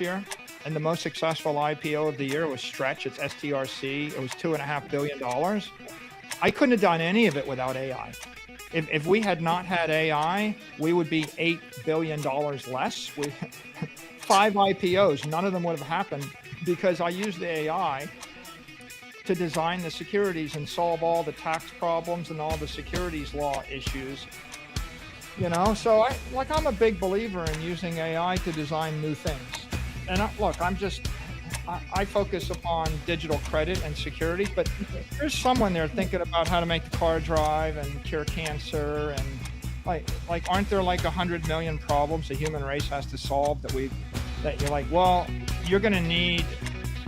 year, and the most successful IPO of the year was Stretch. It's STRC. It was $2.5 billion. I couldn't have done any of it without AI. If we had not had AI, we would be $8 billion less. 5 IPOs, none of them would have happened because I used the AI to design the securities and solve all the tax problems and all the securities law issues. So I'm a big believer in using AI to design new things. And I focus upon digital credit and security, but there's someone there thinking about how to make the car drive and cure cancer and aren't there 100 million problems the human race has to solve that you're like, well, you're going to need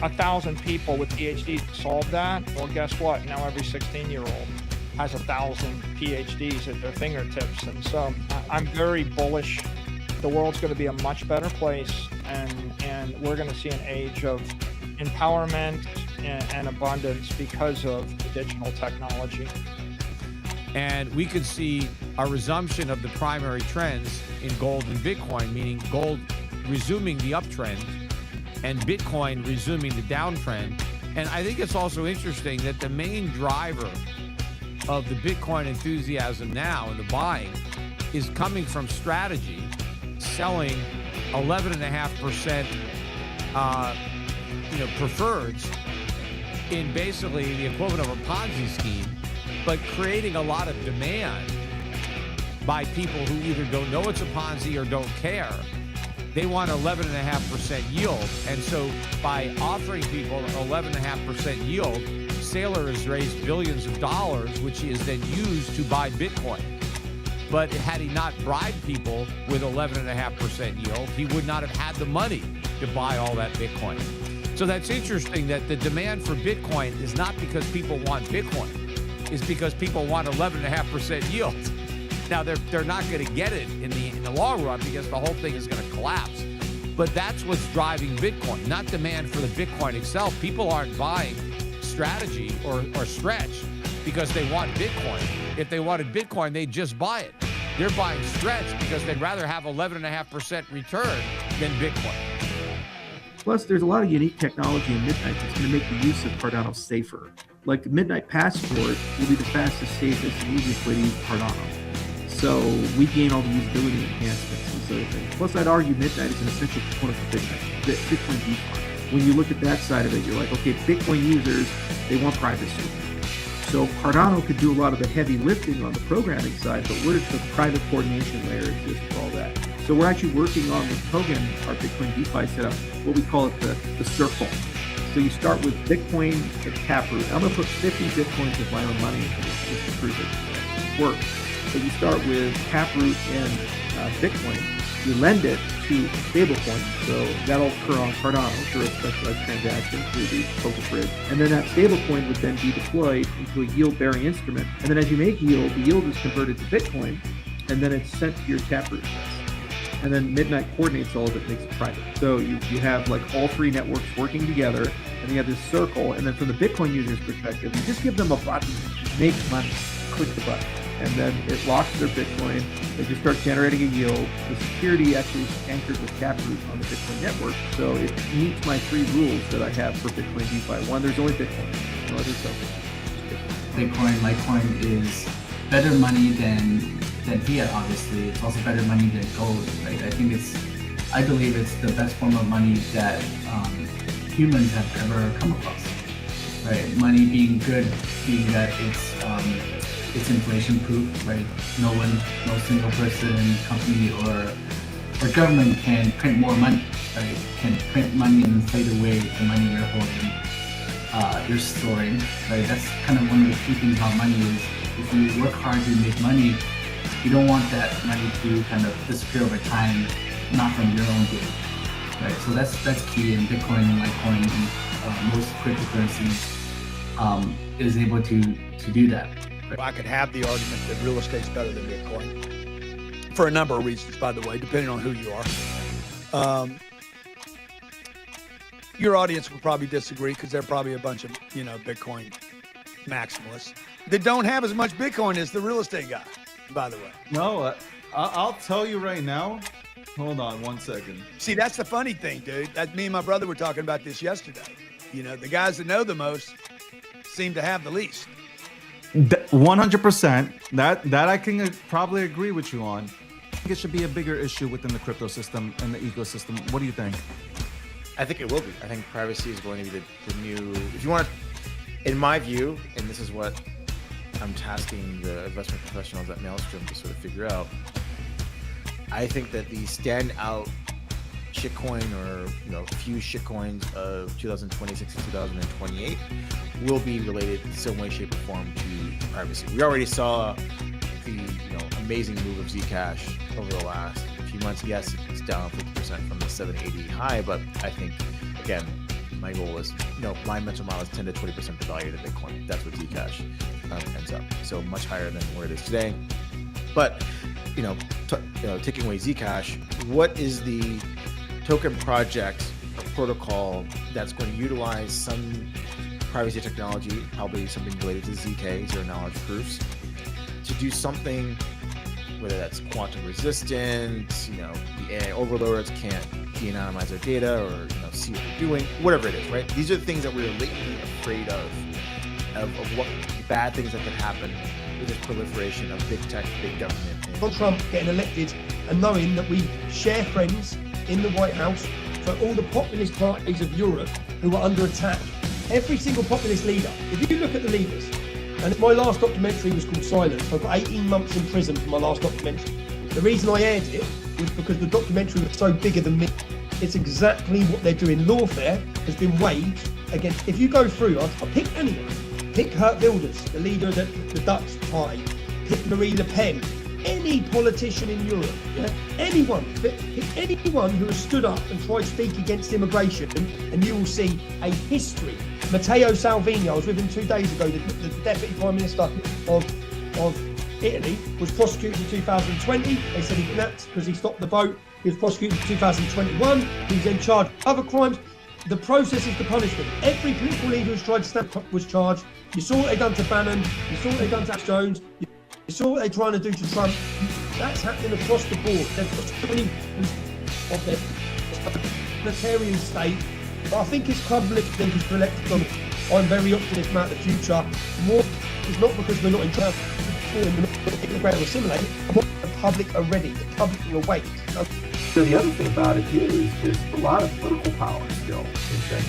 1,000 people with PhDs to solve that. Well, guess what? Now every 16-year-old has 1,000 PhDs at their fingertips. And so I'm very bullish. The world's going to be a much better place, and we're going to see an age of empowerment and abundance because of the digital technology. And we could see a resumption of the primary trends in gold and Bitcoin, meaning gold resuming the uptrend and Bitcoin resuming the downtrend. And I think it's also interesting that the main driver of the Bitcoin enthusiasm now and the buying is coming from strategy, selling 11.5% preferreds in basically the equivalent of a Ponzi scheme, but creating a lot of demand by people who either don't know it's a Ponzi or don't care. They want 11.5% yield. And so by offering people an 11.5% yield, Saylor has raised billions of dollars, which he has then used to buy Bitcoin. But had he not bribed people with 11.5% yield, he would not have had the money to buy all that Bitcoin. So that's interesting that the demand for Bitcoin is not because people want Bitcoin. It's because people want 11.5% yield. Now, they're not going to get it in the long run because the whole thing is going to collapse. But that's what's driving Bitcoin, not demand for the Bitcoin itself. People aren't buying strategy or Stretch because they want Bitcoin. If they wanted Bitcoin, they'd just buy it. They're buying Stretch because they'd rather have 11.5% return than Bitcoin. Plus, there's a lot of unique technology in Midnight that's going to make the use of Cardano safer. Like the Midnight Passport will be the fastest, safest, and easiest way to use Cardano. So we gain all the usability enhancements and sort of things. Plus, I'd argue Midnight is an essential component for Bitcoin DeFi. When you look at that side of it, you're like, okay, Bitcoin users, they want privacy. So Cardano could do a lot of the heavy lifting on the programming side, but where does the private coordination layer exist for all that? So we're actually working on with Kogan, our Bitcoin DeFi setup, what we call it the circle. So you start with Bitcoin at Taproot. I'm going to put 50 Bitcoins of my own money into this just to prove it works. So you start with Taproot and Bitcoin. You lend it to a stablecoin. So that'll occur on Cardano through a specialized transaction through the Poker Bridge. And then that stablecoin would then be deployed into a yield-bearing instrument. And then as you make yield, the yield is converted to Bitcoin, and then it's sent to your Taproot address. And then Midnight coordinates all of it, makes it private. So you have like all three networks working together, and you have this circle. And then from the Bitcoin user's perspective, you just give them a button, make money, click the button. And then it locks their Bitcoin. They just start generating a yield. The security actually is anchored with Taproot on the Bitcoin network. So it meets my 3 rules that I have for Bitcoin DeFi. 1, there's only Bitcoin, no other tokens. Bitcoin, Litecoin is better money than fiat, obviously. It's also better money than gold, right? I believe it's the best form of money that humans have ever come across, right? Money being good, being that it's inflation proof, right? No single person, company, or government can print more money, right? Can print money and inflate away the money you're holding, you're storing, right? That's kind of one of the key things about money is if you work hard to make money, you don't want that money to kind of disappear over time, not from your own gain, right? So that's key in Bitcoin and Litecoin and most cryptocurrencies is able to do that. Right? I could have the argument that real estate's better than Bitcoin for a number of reasons, by the way, depending on who you are. Your audience will probably disagree because they're probably a bunch of, Bitcoin maximalists that don't have as much Bitcoin as the real estate guy, by the way. No, I'll tell you right now, Hold on 1 second. See, that's the funny thing, dude. That me and my brother were talking about this yesterday. You know, the guys that know the most seem to have the least. 100%. That I can probably agree with you on. I think it should be a bigger issue within the crypto system and the ecosystem. What do you think? I think it will be. I think privacy is going to be the new. If you want, in my view, and this is what I'm tasking the investment professionals at Maelstrom to sort of figure out. I think that the standout shitcoin or few shitcoins of 2026 and 2028 will be related in some way, shape, or form to privacy. We already saw the amazing move of Zcash over the last few months. Yes, it's down 50% from the 780 high, but I think again, my goal is my mental model is 10 to 20% the value of the Bitcoin. That's what Zcash ends up. So much higher than where it is today. But taking away Zcash, what is the token project or protocol that's going to utilize some privacy technology, probably something related to ZK, zero knowledge proofs, to do something, whether that's quantum resistant, the AI overlords can't de-anonymize their data or see what they're doing, whatever it is, right? These are the things that we're latently afraid of what bad things that could happen with this proliferation of big tech, big government. Donald Trump getting elected and knowing that we share friends in the White House for all the populist parties of Europe who are under attack. Every single populist leader, if you look at the leaders, and my last documentary was called Silence. I got 18 months in prison for my last documentary. The reason I aired it was because the documentary was so bigger than me. It's exactly what they're doing. Lawfare has been waged against, if you go through, I'll pick anyone. Pick Geert Wilders, the leader of the Dutch party. Pick Marie Le Pen. Any politician in Europe, anyone who has stood up and tried to speak against immigration, and you will see a history. Matteo Salvini, I was with him 2 days ago, the Deputy Prime Minister of Italy, was prosecuted in 2020. They said he napped because he stopped the vote. He was prosecuted in 2021. He was then charged with other crimes. The process is the punishment. Every political leader who's tried to stand up was charged. You saw what they done to Bannon. You saw what they done to Alex Jones. You saw what they're trying to do to Trump. That's happening across the board. They've got so many of their totalitarian state. But I think it's crumbling. I think it's elected Donald. I'm very optimistic about the future. More is not because we're not in trouble. We're not going to assimilate. The public are ready. The public will wait. So the other thing about it is just a lot of political power still in China.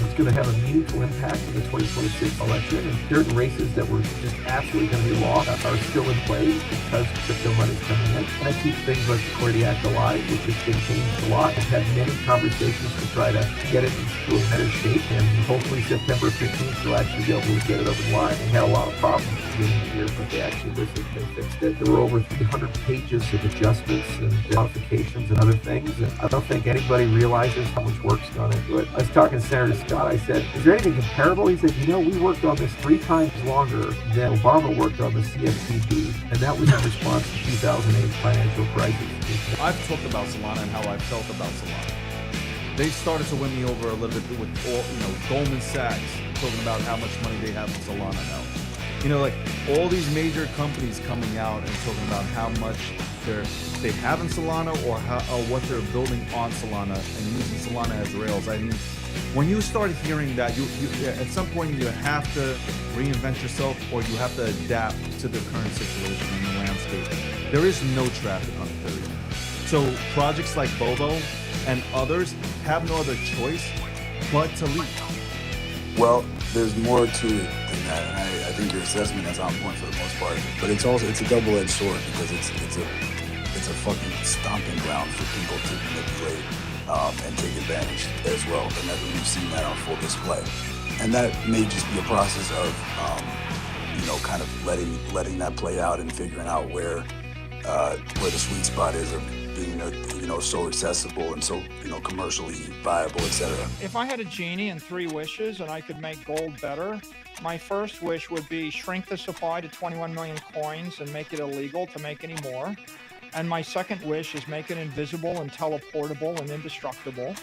It's going to have a meaningful impact on the 2026 election, and certain races that were just absolutely going to be lost are still in place because crypto money's coming in. And I keep things like the Security Act alive, which has been changed a lot. I've had many conversations to try to get it into a better shape, and hopefully September 15th we'll actually be able to get it over the line. They had a lot of problems at the beginning of the year, but they actually listened, they fixed it. There were over 300 pages of adjustments and modifications and other things, and I don't think anybody realizes how much work's gone into it. I was talking to Senator Scott. I said, is there anything comparable? He said, we worked on this 3 times longer than Obama worked on the CFPB, and that was in response to the 2008 financial crisis. I've talked about Solana and how I felt about Solana. They started to win me over a little bit with Goldman Sachs talking about how much money they have in Solana now. All these major companies coming out and talking about how much they have in Solana or what they're building on Solana and using Solana as rails. I mean, when you start hearing that, you at some point you have to reinvent yourself or you have to adapt to the current situation in the landscape. There is no traffic on Ethereum. So projects like Bobo and others have no other choice but to leave. Well, there's more to it than that, and I think your assessment is on point for the most part. But it's a double-edged sword because it's a fucking stomping ground for people to manipulate and take advantage as well. And we've seen that on full display. And that may just be a process of kind of letting that play out and figuring out where the sweet spot is of being so accessible and so commercially viable, etc. If I had a genie and 3 wishes and I could make gold better, my first wish would be shrink the supply to 21 million coins and make it illegal to make any more. And my second wish is make it invisible and teleportable and indestructible,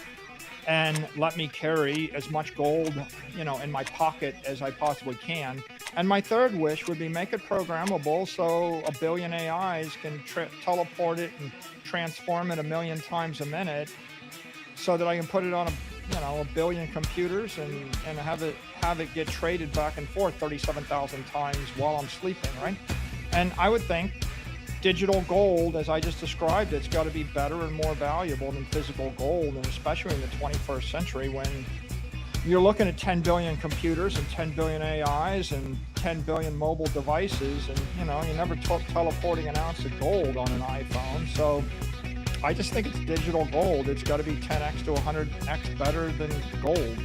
and let me carry as much gold, in my pocket as I possibly can, And my third wish would be make it programmable so a billion AIs can teleport it and transform it 1,000,000 times a minute, so that I can put it on a billion computers and have it get traded back and forth 37,000 times while I'm sleeping, right? And I would think digital gold, as I just described, it's got to be better and more valuable than physical gold, and especially in the 21st century when you're looking at 10 billion computers and 10 billion AIs and 10 billion mobile devices, and you're never teleporting an ounce of gold on an iPhone. So I just think it's digital gold. It's got to be 10x to 100x better than gold.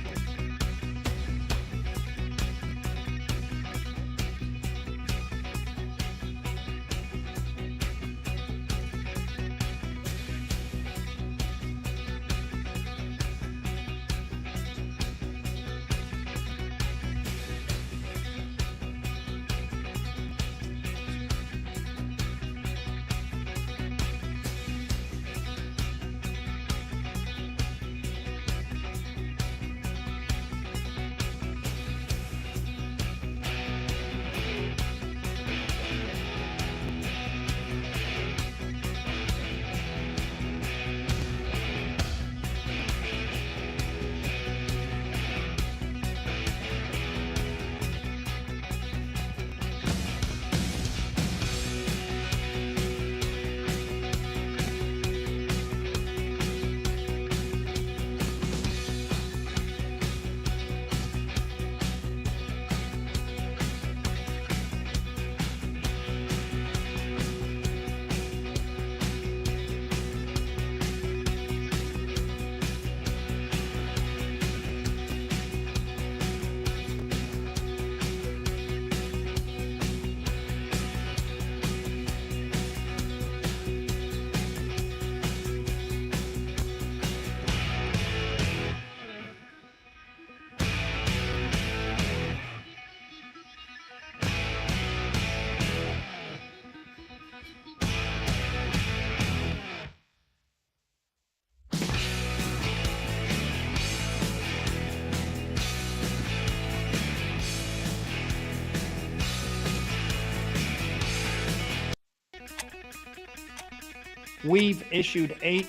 We've issued $8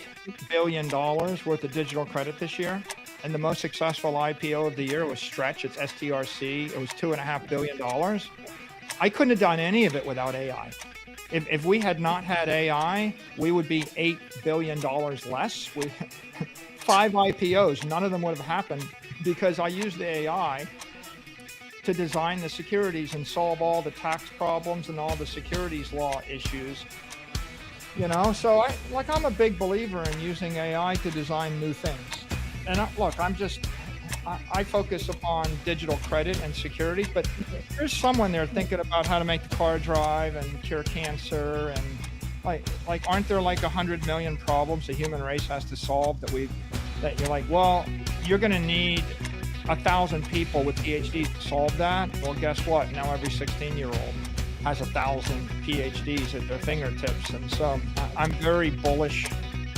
billion worth of digital credit this year. And the most successful IPO of the year was Stretch. It's STRC. It was $2.5 billion. I couldn't have done any of it without AI. If we had not had AI, we would be $8 billion less. 5 IPOs, none of them would have happened because I used the AI to design the securities and solve all the tax problems and all the securities law issues. So I'm a big believer in using AI to design new things. And I focus upon digital credit and security, but there's someone there thinking about how to make the car drive and cure cancer, and aren't there 100 million problems the human race has to solve that you're like, well, you're going to need 1,000 people with PhDs to solve that. Well, guess what? Now every 16-year-old has 1,000 PhDs at their fingertips. And so I'm very bullish.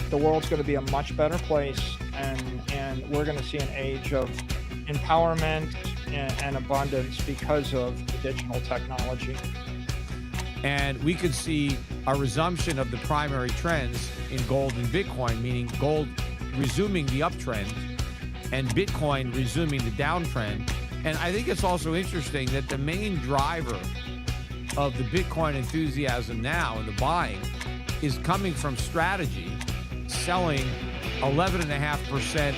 The world's going to be a much better place, and we're going to see an age of empowerment and abundance because of the digital technology. And we could see a resumption of the primary trends in gold and Bitcoin, meaning gold resuming the uptrend and Bitcoin resuming the downtrend. And I think it's also interesting that the main driver of the Bitcoin enthusiasm now and the buying is coming from strategy, selling 11.5%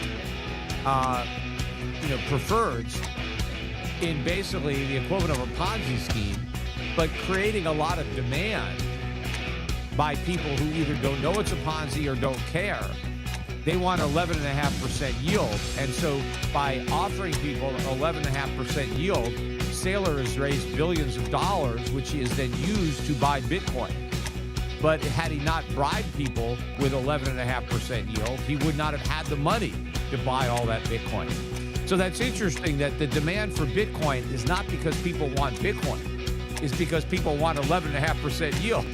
preferreds in basically the equivalent of a Ponzi scheme, but creating a lot of demand by people who either don't know it's a Ponzi or don't care. They want 11.5% yield. And so by offering people an 11.5% yield, Saylor has raised billions of dollars, which he has then used to buy Bitcoin. But had he not bribed people with 11.5% yield, he would not have had the money to buy all that Bitcoin. So that's interesting that the demand for Bitcoin is not because people want Bitcoin. It's because people want 11.5% yield.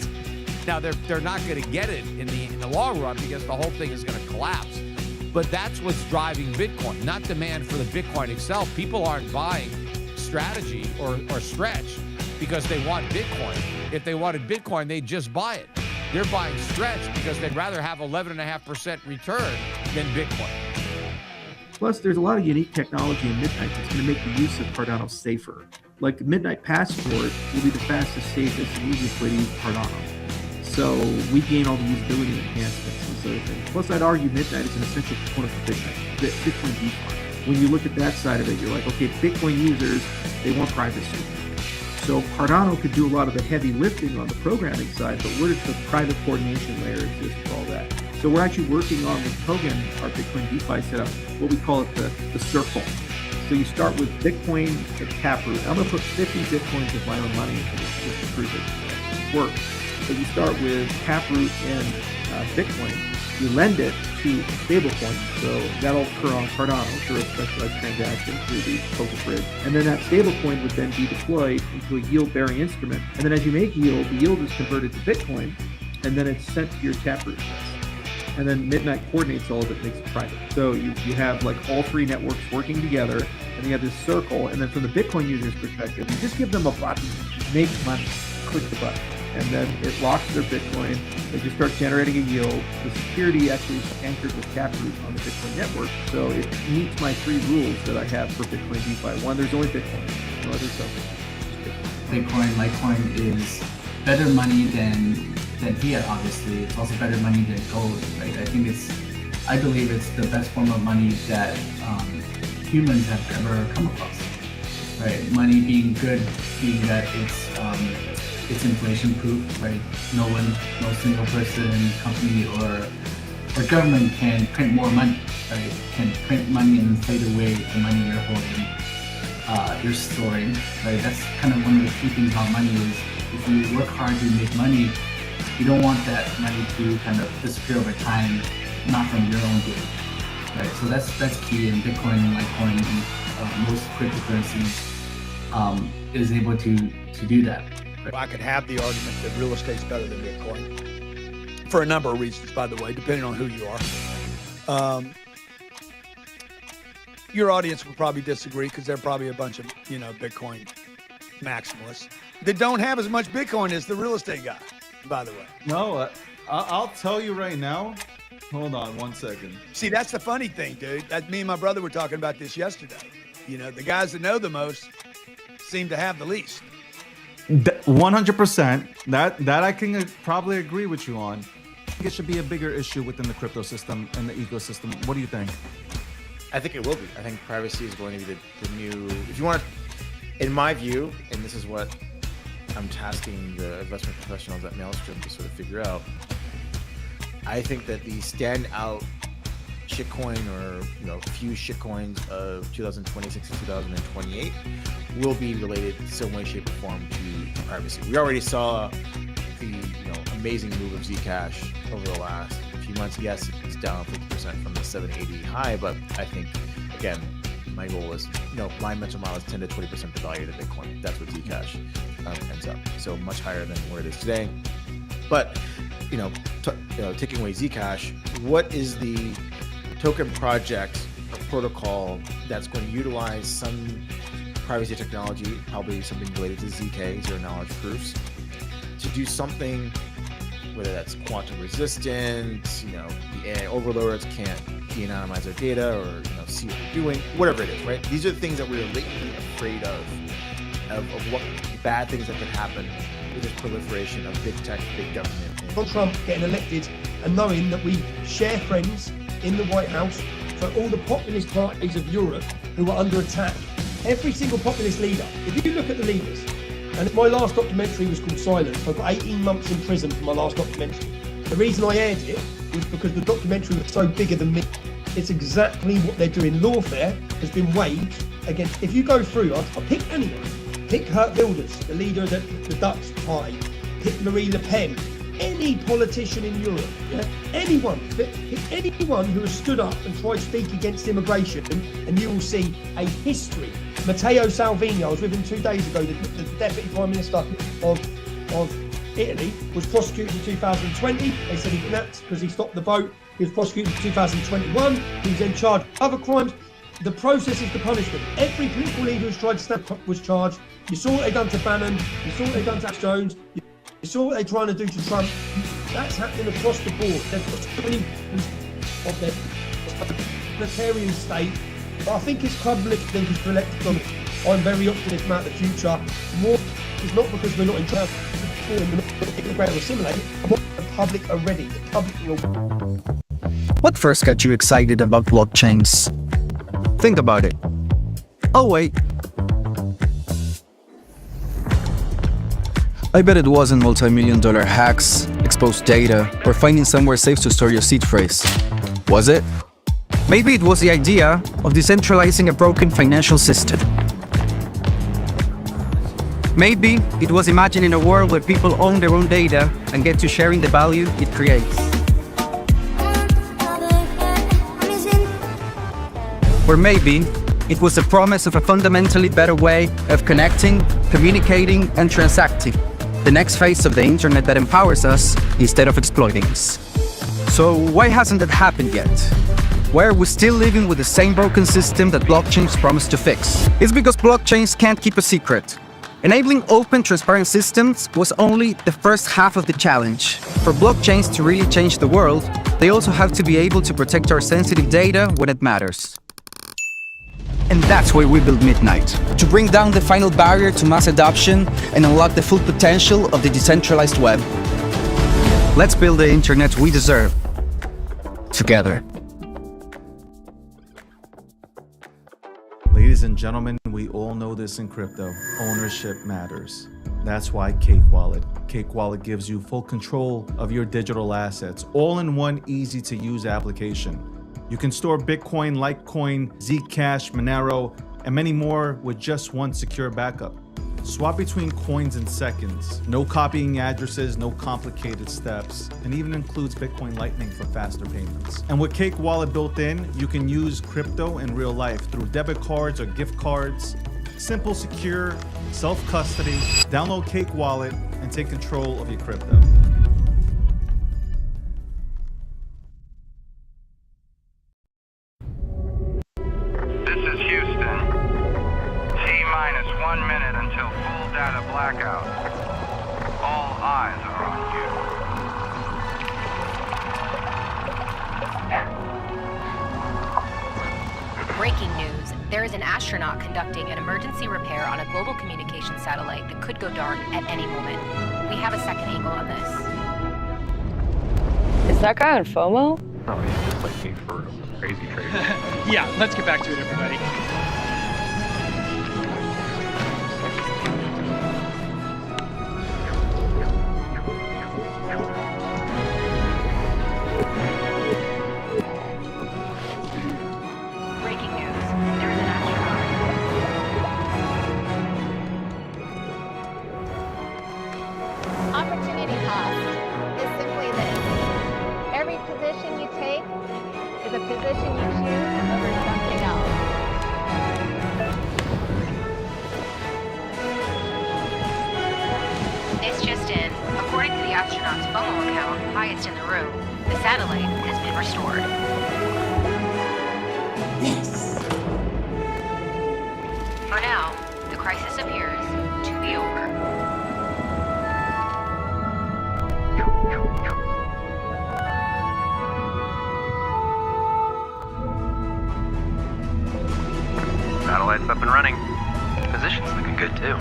Now, they're not going to get it in the long run because the whole thing is going to collapse. But that's what's driving Bitcoin, not demand for the Bitcoin itself. People aren't buying strategy or Stretch because they want Bitcoin. If they wanted Bitcoin, they'd just buy it. They're buying Stretch because they'd rather have 11.5% return than Bitcoin. Plus, there's a lot of unique technology in Midnight that's going to make the use of Cardano safer. Like Midnight Passport will be the fastest, safest, and easiest way to use Cardano. So we gain all the usability enhancements and sort of things. Plus, I'd argue Midnight is an essential component for Bitcoin DeFi. When you look at that side of it, you're like, okay, Bitcoin users, they want privacy. So Cardano could do a lot of the heavy lifting on the programming side, but where does the private coordination layer exist for all that? So we're actually working on with program our Bitcoin DeFi setup, what we call it the circle. So you start with Bitcoin at Taproot. I'm going to put 50 Bitcoins of my own money into this just to prove it works. So you start with Taproot and Bitcoin. You lend it to stablecoin. So that'll occur on Cardano through a specialized transaction through the Poker Bridge. And then that stablecoin would then be deployed into a yield-bearing instrument. And then as you make yield, the yield is converted to Bitcoin, and then it's sent to your Taproot address. And then Midnight coordinates all of it, makes it private. So you have like all three networks working together, and you have this circle. And then from the Bitcoin user's perspective, you just give them a button, make money, click the button. And then it locks their Bitcoin. They just start generating a yield. The security actually is anchored with Taproot on the Bitcoin network. So it meets my three rules that I have for Bitcoin DeFi. One, there's only Bitcoin, no other stuff. Bitcoin, Litecoin is better money than fiat. Obviously, it's also better money than gold, right? I believe it's the best form of money that humans have ever come across, right? Money being good, being that it's inflation proof, right? No single person, company, or government can print more money, right? Can print money and inflate away the money you're holding, you're storing, right? That's kind of one of the key things about money is if you work hard to make money, you don't want that money to kind of disappear over time, not from your own doing, right? So that's key. And Bitcoin, Litecoin, and most cryptocurrencies is able to do that. Right? I could have the argument that real estate's better than Bitcoin for a number of reasons, by the way, depending on who you are. Your audience will probably disagree because they're probably a bunch of, Bitcoin maximalists that don't have as much Bitcoin as the real estate guy, by the way. No, I'll tell you right now. Hold on 1 second. See, that's the funny thing, dude. Me and my brother were talking about this yesterday. The guys that know the most seem to have the least. 100%. That I can probably agree with you on. I think it should be a bigger issue within the crypto system and the ecosystem. What do you think? I think it will be. I think privacy is going to be the new. If you want to, in my view, and this is what I'm tasking the investment professionals at Maelstrom to sort of figure out. I think that the standout shitcoin or few shitcoins of 2026 and 2028 will be related in some way, shape, or form to privacy. We already saw the amazing move of Zcash over the last few months. Yes, it's down 50% from the 780 high, but I think again, my goal is my mental model is 10 to 20% the value of Bitcoin. That's what Zcash ends up. So much higher than where it is today. But taking away Zcash, what is the token project or protocol that's going to utilize some privacy technology, probably something related to ZK, zero knowledge proofs, to do something, whether that's quantum resistant, the AI overlords can't de-anonymize their data or see what you're doing, whatever it is, right? These are the things that we're latently afraid of what bad things that could happen with this proliferation of big tech, big government. Donald Trump getting elected and knowing that we share friends in the White House for all the populist parties of Europe who are under attack. Every single populist leader, if you look at the leaders, and my last documentary was called Silence. I got 18 months in prison for my last documentary. The reason I aired it was because the documentary was so bigger than me. It's exactly what they're doing. Lawfare has been waged against, if you go through, I'll pick anyone. Pick Geert Wilders, the leader of the Dutch party. Pick Marie Le Pen. Any politician in Europe, anyone who has stood up and tried to speak against immigration, and you will see a history. Matteo Salvini, I was with him 2 days ago, the Deputy Prime Minister of Italy, was prosecuted in 2020. They said he napped because he stopped the vote. He was prosecuted in 2021. He was in charge of other crimes. the process is the punishment. Every political leader who's tried to stand up was charged. You saw what they done to Bannon. You saw what they done to Alex Jones. You saw what they're trying to do to Trump. That's happening across the board. They've got so many of their totalitarian state. But I think it's troubling to elect them. I'm very optimistic about the future. More is not because we're not in charge. We're not getting the ground to assimilate. The public are ready. The public will. What first got you excited about blockchains? Think about it. Oh wait. I bet it wasn't multi-million-dollar hacks, exposed data, or finding somewhere safe to store your seed phrase. Was it? Maybe it was the idea of decentralizing a broken financial system. Maybe it was imagining a world where people own their own data and get to sharing the value it creates. Or maybe it was the promise of a fundamentally better way of connecting, communicating, and transacting. The next phase of the internet that empowers us instead of exploiting us. So why hasn't that happened yet? Why are we still living with the same broken system that blockchains promise to fix? It's because blockchains can't keep a secret. Enabling open, transparent systems was only the first half of the challenge. For blockchains to really change the world, they also have to be able to protect our sensitive data when it matters. And that's why we built Midnight, to bring down the final barrier to mass adoption and unlock the full potential of the decentralized web. Let's build the internet we deserve, together. Ladies and gentlemen, we all know this in crypto. Ownership matters. That's why Cake Wallet. Cake Wallet gives you full control of your digital assets, all in one easy-to-use application. You can store Bitcoin, Litecoin, Zcash, Monero, and many more with just one secure backup. Swap between coins in seconds. No copying addresses, no complicated steps, and even includes Bitcoin Lightning for faster payments. And with Cake Wallet built in, you can use crypto in real life through debit cards or gift cards. Simple, secure, self-custody. Download Cake Wallet and take control of your crypto. Blackout. All eyes are on you. Breaking news. There is an astronaut conducting an emergency repair on a global communications satellite that could go dark at any moment. We have a second angle on this. Is that guy on FOMO? Oh, he's just like me for crazy traders. Yeah, let's get back to it, everybody. Opportunity cost is simply this. Every position you take is a position you choose over something else. This just in. According to the astronaut's FOMO account, highest in the room, the satellite has been restored. Yes. For now, the crisis appears to be over. Satellite's up and running. Position's looking good too.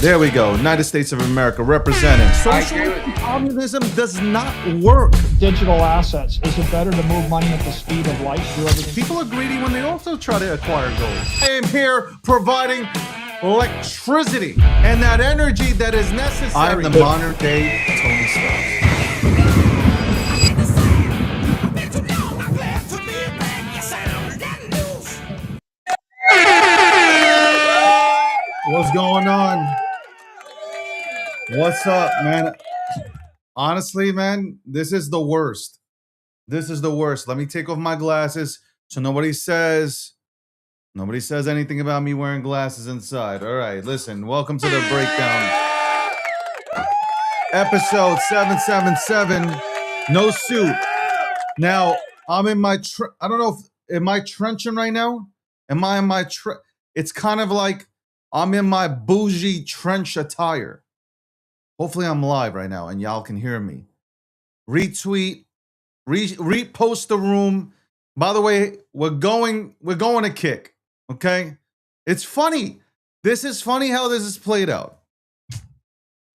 There we go. United States of America representing. Socialism, communism does not work. Digital assets. Is it better to move money at the speed of light? Do everything? People are greedy when they also try to acquire gold. I am here providing electricity and that energy that is necessary. I'm the modern day Tony Stark. What's going on? What's up, man? Honestly, man, this is the worst. This is the worst. Let me take off my glasses so nobody says Nobody says anything about me wearing glasses inside. All right, listen. Welcome to the breakdown. Episode 777. No suit. Now, I'm in my I don't know if am I trenching right now? Am I in my it's kind of like I'm in my bougie trench attire. Hopefully I'm live right now and y'all can hear me. Retweet, repost the room. By the way, we're going to kick. Okay? It's funny. This is funny how this is played out.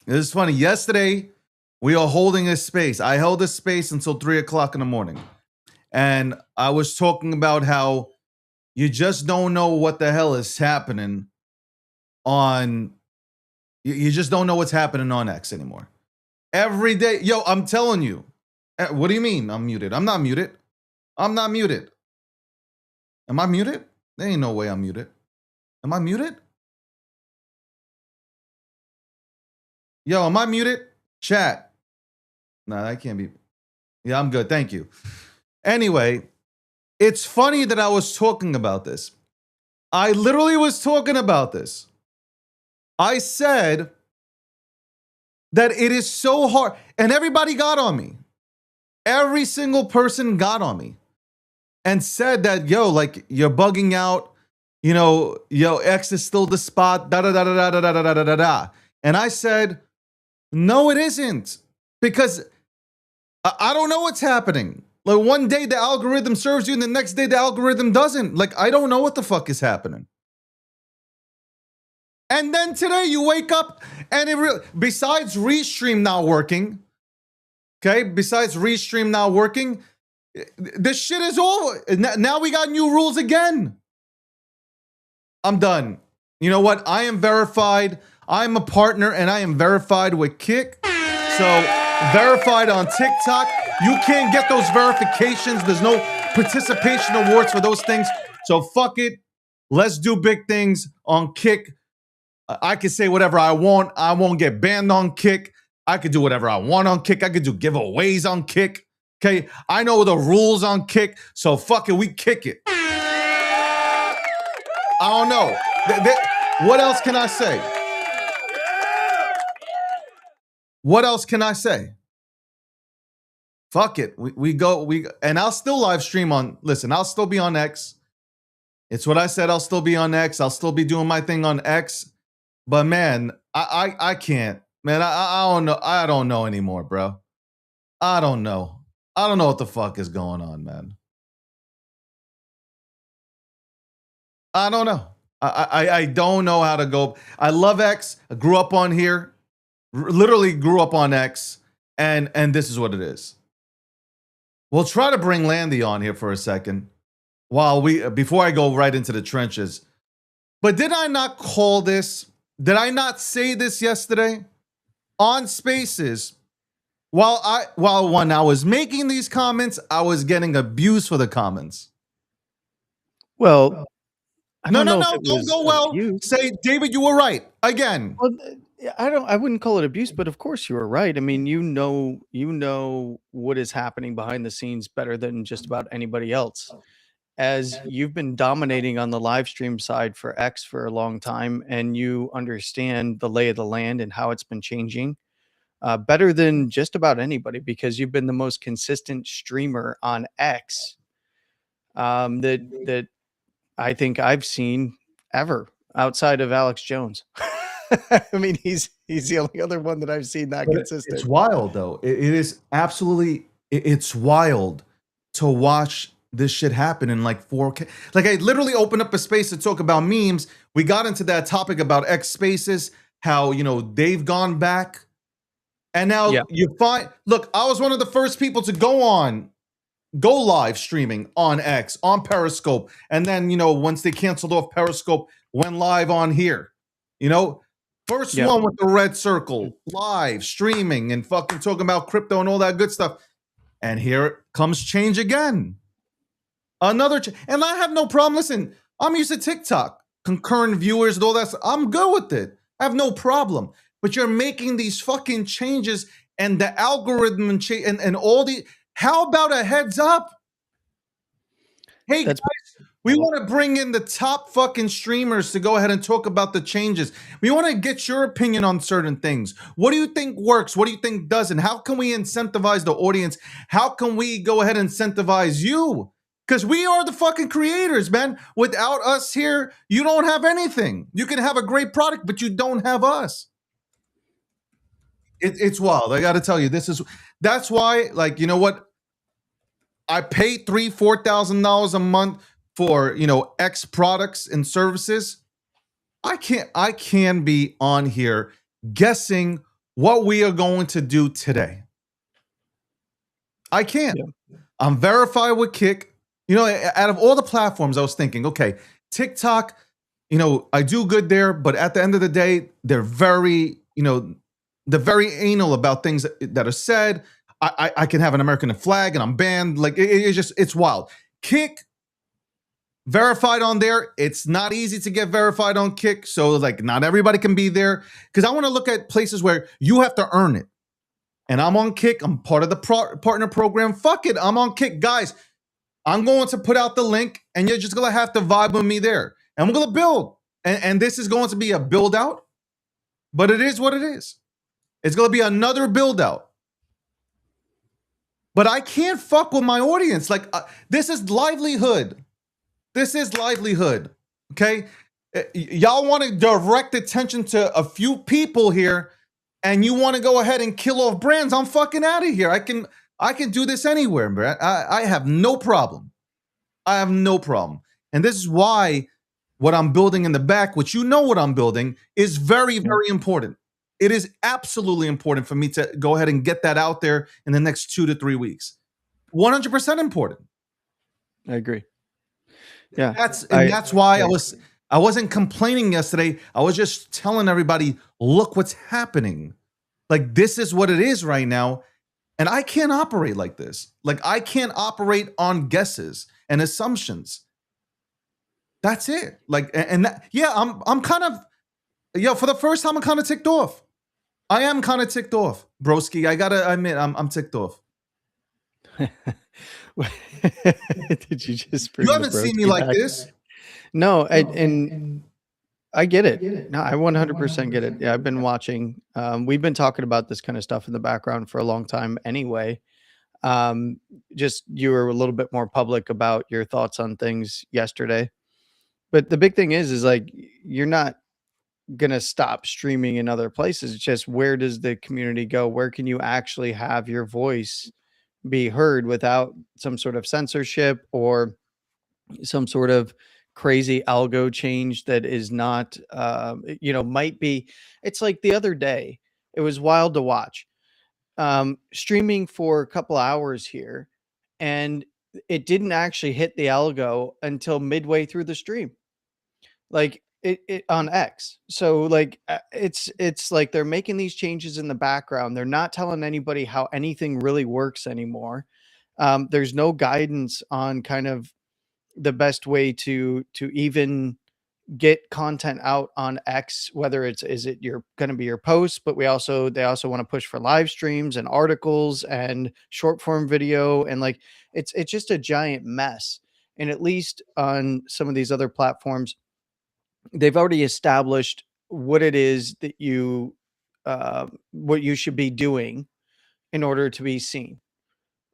It is funny. Yesterday, we are holding a space. I held a space until 3 o'clock in the morning. And I was talking about how you just don't know what the hell is happening on... You just don't know what's happening on X anymore. Every day. Yo, I'm telling you. What do you mean I'm muted? I'm not muted. I'm not muted. Am I muted? There ain't no way I'm muted. Am I muted? Yo, am I muted? Chat. No, that can't be. Yeah, I'm good. Thank you. Anyway, it's funny that I was talking about this. I literally was talking about this. I said that it is so hard, and everybody got on me. Every single person got on me and said that, yo, like, you're bugging out, you know, yo, X is still the spot, da da da da da da da da da da. And I said, no, it isn't, because I don't know what's happening. Like, one day the algorithm serves you, and the next day the algorithm doesn't. Like, I don't know what the fuck is happening. And then today you wake up and besides Restream not working, okay, besides Restream not working, this shit is over. Now we got new rules again. I'm done. You know what? I am verified. I'm a partner and I am verified with Kick. So verified on TikTok. You can't get those verifications. There's no participation awards for those things. So fuck it. Let's do big things on Kick. I can say whatever I want. I won't get banned on Kick. I could do whatever I want on Kick. I could do giveaways on Kick. Okay, I know the rules on Kick, so fuck it, we kick it. I don't know. What else can I say? What else can I say? Fuck it. We and I'll still live stream on, listen, I'll still be on X. It's what I said, I'll still be on X. I'll still be doing my thing on X. But man, I can't. Man, I don't know. I don't know anymore, bro. I don't know. I don't know what the fuck is going on, man. I don't know. I don't know how to go. I love X. I grew up on here. Literally grew up on X. And this is what it is. We'll try to bring Landy on here for a second. Before I go right into the trenches. But did I not call this? Did I not say this yesterday on Spaces? While I was making these comments, I was getting abused for the comments. Well, don't go well. Abuse. Say, David, you were right again. Well, I wouldn't call it abuse, but of course you were right. I mean, you know what is happening behind the scenes better than just about anybody else. As you've been dominating on the live stream side for X for a long time, and you understand the lay of the land and how it's been changing better than just about anybody, because you've been the most consistent streamer on X that I think I've seen ever outside of Alex Jones. I mean, he's the only other one that I've seen that consistent. It's wild, though. It is absolutely, it's wild to watch this shit happen in like 4K. Like, I literally opened up a space to talk about memes. We got into that topic about X Spaces, how, you know, they've gone back. And now you find, look, I was one of the first people to go live streaming on X, on Periscope. And then, you know, once they canceled off Periscope, went live on here. You know, first one with the red circle, live streaming and fucking talking about crypto and all that good stuff. And here it comes change again. Another, and I have no problem. Listen, I'm used to TikTok, concurrent viewers and all that stuff. I'm good with it. I have no problem. But you're making these fucking changes and the algorithm and all the, how about a heads up? Hey guys, We want to bring in the top fucking streamers to go ahead and talk about the changes. We want to get your opinion on certain things. What do you think works? What do you think doesn't? How can we incentivize the audience? How can we go ahead and incentivize you? Because we are the fucking creators, man. Without us here, you don't have anything. You can have a great product, but you don't have us. It's wild. I got to tell you, that's why, like, you know what? I pay $3,000-$4,000 a month for, you know, X products and services. I can be on here guessing what we are going to do today. I can't. Yeah. I'm verified with Kick. You know, out of all the platforms, I was thinking, okay, TikTok, you know, I do good there, but at the end of the day, they're very, you know, they're very anal about things that are said. I can have an American flag and I'm banned. Like, it's wild. Kick, verified on there. It's not easy to get verified on Kick. So, like, not everybody can be there. Because I want to look at places where you have to earn it. And I'm on Kick. I'm part of the partner program. Fuck it. I'm on Kick. Guys, I'm going to put out the link and you're just going to have to vibe with me there. And we're going to build. And this is going to be a build out. But it is what it is. It's going to be another build out. But I can't fuck with my audience. Like, this is livelihood. This is livelihood. Okay? Y'all want to direct attention to a few people here, and you want to go ahead and kill off brands. I'm fucking out of here. I can do this anywhere, man. I have no problem. I have no problem. And this is why what I'm building in the back, which you know what I'm building, is very, very important. It is absolutely important for me to go ahead and get that out there in the next 2 to 3 weeks. 100% important. I agree. Yeah. That's why I wasn't complaining yesterday. I was just telling everybody, look what's happening. Like, this is what it is right now. And I can't operate like this. Like, I can't operate on guesses and assumptions. That's it. Like, and that, yeah, I'm kind of, for the first time, I'm kind of ticked off. I am kind of ticked off, broski. I gotta admit, I'm ticked off. Did you just bring You haven't seen me like this? No, and I get it. No, I 100% get it. Yeah, I've been watching. We've been talking about this kind of stuff in the background for a long time anyway. Just you were a little bit more public about your thoughts on things yesterday. But the big thing is like, you're not gonna stop streaming in other places. It's just, where does the community go? Where can you actually have your voice be heard without some sort of censorship or some sort of crazy algo change that is not might be. It's like the other day, it was wild to watch, streaming for a couple hours here, and it didn't actually hit the algo until midway through the stream, like it on X. So like, it's like they're making these changes in the background. They're not telling anybody how anything really works anymore. There's no guidance on kind of the best way to even get content out on X, whether is it going to be your posts, but they also want to push for live streams and articles and short form video, and like it's just a giant mess. And at least on some of these other platforms, they've already established what it is that what you should be doing in order to be seen,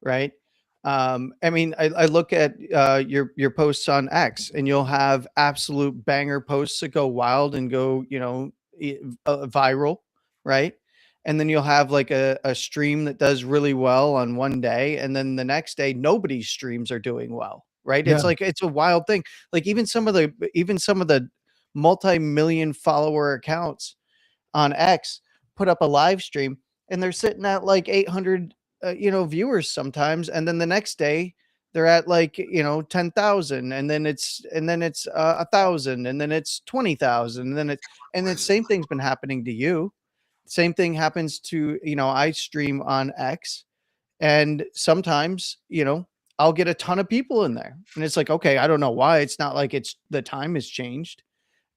right? I mean, I look at your posts on X, and you'll have absolute banger posts that go wild and go, viral, right? And then you'll have like a stream that does really well on one day, and then the next day nobody's streams are doing well, right? Yeah. It's like, it's a wild thing. Like even some of the multi-million follower accounts on X put up a live stream, and they're sitting at like 800 viewers sometimes, and then the next day they're at like 10,000, and then it's 1,000, and then it's 20,000, and then same thing's been happening to you. Same thing happens to I stream on X, and sometimes I'll get a ton of people in there, and it's like, okay, I don't know why. It's not like the time has changed.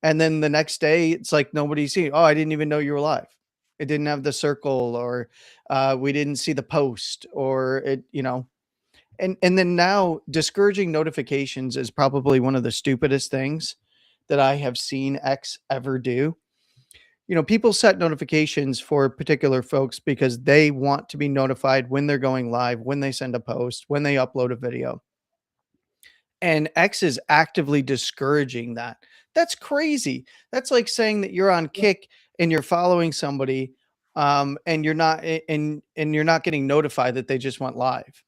And then the next day it's like nobody's seen. Oh, I didn't even know you were live. It didn't have the circle, or we didn't see the post, or And then now discouraging notifications is probably one of the stupidest things that I have seen X ever do. You know, people set notifications for particular folks because they want to be notified when they're going live, when they send a post, when they upload a video. And X is actively discouraging that. That's crazy. That's like saying that you're on Kick and you're following somebody, and you're not and you're not getting notified that they just went live.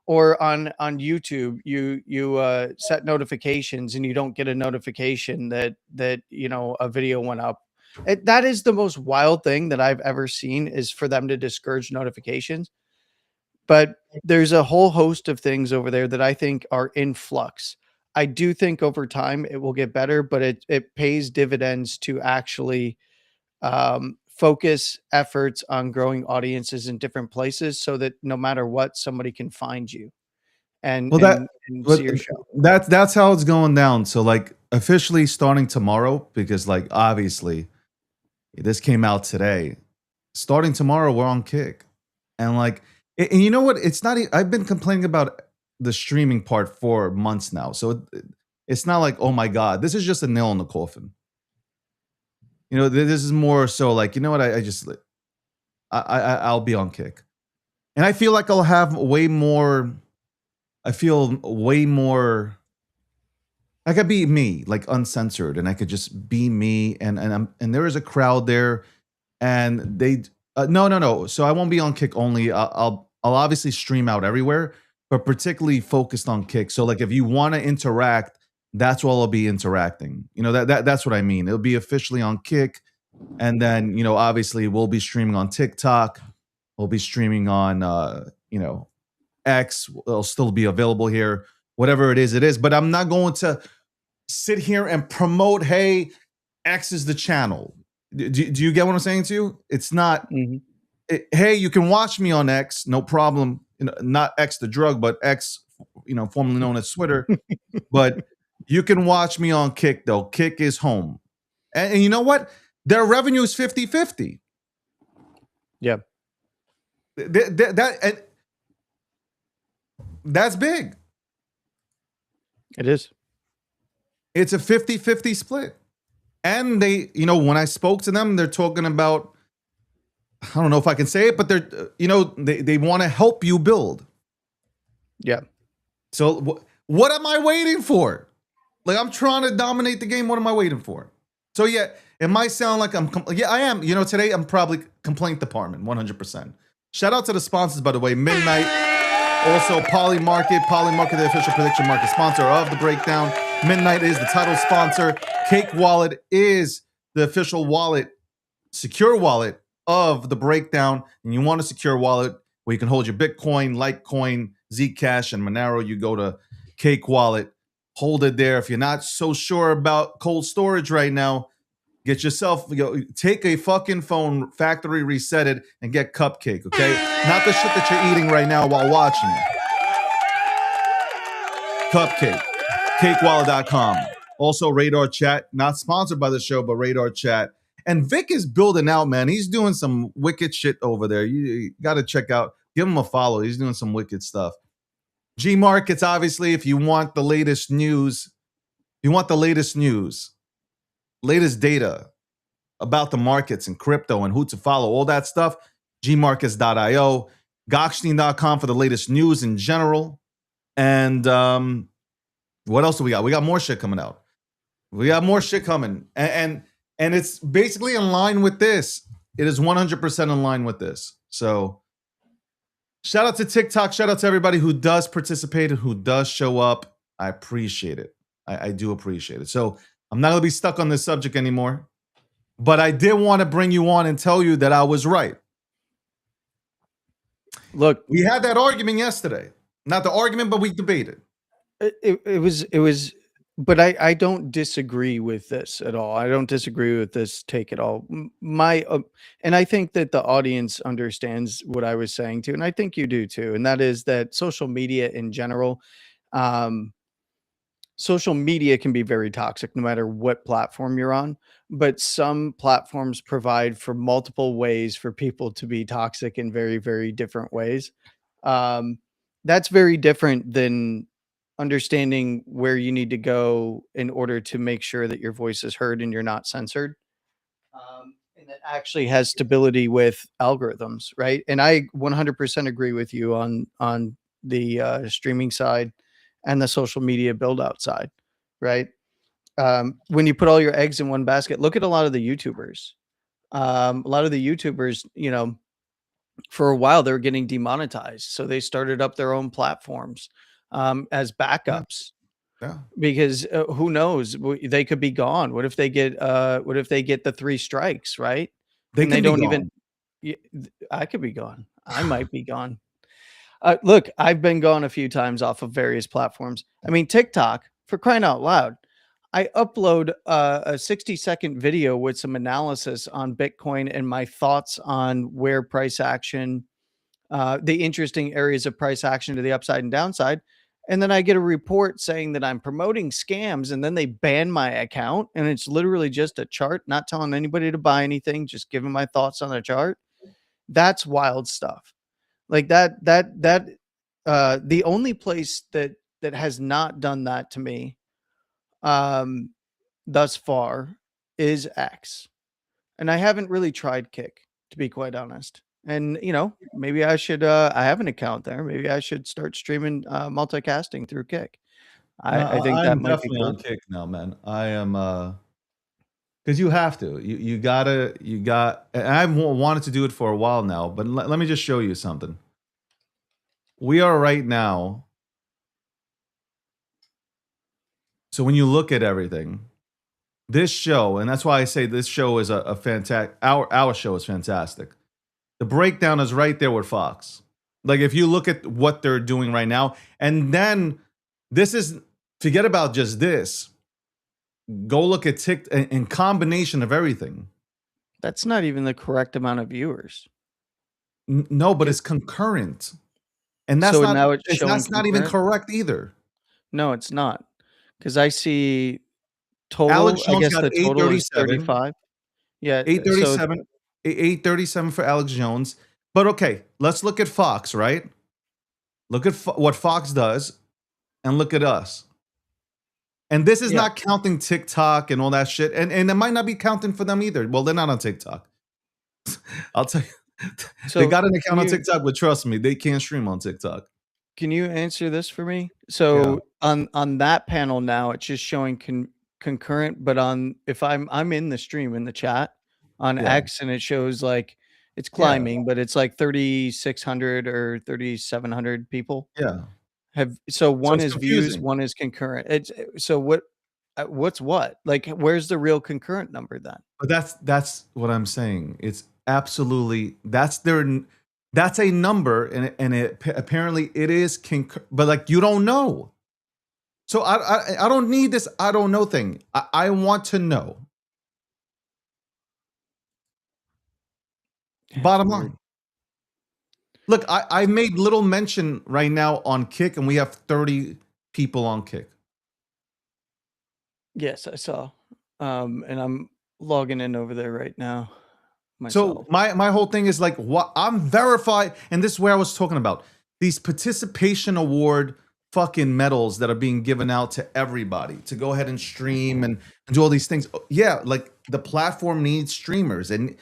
Or on YouTube, you set notifications and you don't get a notification that you know a video went up. That is the most wild thing that I've ever seen, is for them to discourage notifications. But there's a whole host of things over there that I think are in flux. I do think over time it will get better, but it pays dividends to actually focus efforts on growing audiences in different places, so that no matter what, somebody can find you and Well, and but see your show. that's how it's going down. So like officially starting tomorrow, because like obviously this came out today. Starting tomorrow, we're on Kick, and like, and you know what? It's not. I've been complaining about the streaming part for months now, so it's not like, oh my god, this is just a nail in the coffin. You know, this is more so like, you know what? I'll be on Kick, and I feel like I'll have way more. I feel way more. I could be me, like uncensored, and I could just be me, and there is a crowd there, and they no. So I won't be on Kick only. I'll obviously stream out everywhere, but particularly focused on Kick. So like if you want to interact, that's where I'll be interacting. You know, that's what I mean. It'll be officially on Kick, and then, you know, obviously we'll be streaming on TikTok. We'll be streaming on you know, X. It'll still be available here. Whatever it is. But I'm not going to sit here and promote, hey, X is the channel. Do you get what I'm saying to you? It's not, hey, you can watch me on X, no problem. You know, not X the drug, but X, you know, formerly known as Twitter. But you can watch me on Kick, though. Kick is home. And you know what? Their revenue is 50-50. Yeah. That's big. It is. It's a 50-50 split. And they, you know, when I spoke to them, they're talking about, I don't know if I can say it, but they're, you know, they want to help you build. Yeah. So what am I waiting for? Like, I'm trying to dominate the game. What am I waiting for? So yeah, it might sound like yeah, I am. You know, today I'm probably complaint department, 100%. Shout out to the sponsors, by the way. Midnight, also Polymarket, the official prediction market sponsor of the breakdown. Midnight is the title sponsor. Cake Wallet is the official wallet, secure wallet of the breakdown. And you want a secure wallet where you can hold your Bitcoin, Litecoin, Zcash, and Monero, you go to Cake Wallet. Hold it there. If you're not so sure about cold storage right now, get yourself, take a fucking phone, factory reset it, and get Cupcake, okay? Not the shit that you're eating right now while watching it. Cupcake. CakeWallet.com. Also, Radar Chat, not sponsored by the show, but Radar Chat. And Vic is building out, man. He's doing some wicked shit over there. You got to check out, give him a follow. He's doing some wicked stuff. G Markets, obviously, if you want the latest news, latest data about the markets and crypto and who to follow, all that stuff, gmarkets.io, Gokhshtein.com for the latest news in general. And what else do we got? We got more shit coming out. We got more shit coming. And it's basically in line with this. It is 100% in line with this. So shout out to TikTok. Shout out to everybody who does participate and who does show up. I appreciate it. I do appreciate it. So I'm not going to be stuck on this subject anymore. But I did want to bring you on and tell you that I was right. Look, we had that argument yesterday. Not the argument, but we debated. It was, but I don't disagree with this at all. I don't disagree with this take at all. And I think that the audience understands what I was saying too, and I think you do too. And that is that social media in general, social media can be very toxic no matter what platform you're on. But some platforms provide for multiple ways for people to be toxic in very, very different ways. that's very different than understanding where you need to go in order to make sure that your voice is heard and you're not censored. And that actually has stability with algorithms, right? And I 100% agree with you on the streaming side and the social media build out side, right? When you put all your eggs in one basket, look at a lot of the YouTubers. A lot of the YouTubers, you know, for a while they were getting demonetized, so they started up their own platforms as backups. Yeah. Because who knows? They could be gone. What if they get? What if they get the 3 strikes? Right? They And they can be don't gone. even. I could be gone. I might be gone. Look, I've been gone a few times off of various platforms. I mean, TikTok, for crying out loud. I upload a 60-second video with some analysis on Bitcoin and my thoughts on where price action, the interesting areas of price action to the upside and downside. And then I get a report saying that I'm promoting scams, and then they ban my account. And it's literally just a chart, not telling anybody to buy anything, just giving my thoughts on the chart. That's wild stuff. Like the only place that has not done that to me thus far is X. And I haven't really tried Kick, to be quite honest. And you know, maybe I should I have an account there. Maybe I should start streaming multicasting through Kick. I think that I'm might be definitely cool. on Kick now, man. I am because you have to. You gotta. And I've wanted to do it for a while now, but let me just show you something. We are right now. So when you look at everything, this show, and that's why I say this show is a fantastic. Our show is fantastic. The breakdown is right there with Fox. Like if you look at what they're doing right now, and then this is forget about just this. Go look at TikTok in combination of everything. That's not even the correct amount of viewers. No, but it's concurrent, and that's So not. now it's showing That's not even concurrent? correct either. No, it's not. Because I see total. Alex I Jones guess got the total is 837. 35. Yeah. So 837. 837 for Alex Jones. But okay, let's look at Fox, right? Look at what Fox does, and look at us. And this is Yeah. not counting TikTok and all that shit. And it might not be counting for them either. Well, they're not on TikTok. I'll tell you. So They got an account on you- TikTok, but trust me, they can't stream on TikTok. Can you answer this for me? So on that panel now, it's just showing concurrent, but on if I'm in the stream in the chat on Yeah. X, and it shows like it's climbing, but it's like 3,600 or 3,700 people. Yeah. So one it's is views, confusing. one is concurrent. It's so what's what? Like where's the real concurrent number then? But that's what I'm saying. It's absolutely that's a number, and it apparently it is but like you don't know. So I don't need this I don't know thing. I want to know. Bottom line. Look, I made little mention right now on Kick, and we have 30 people on Kick. Yes, I saw. And I'm logging in over there right now. Myself. So my whole thing is like what I'm verified, and this is where I was talking about these participation award fucking medals that are being given out to everybody to go ahead and stream and do all these things. Yeah, like the platform needs streamers, and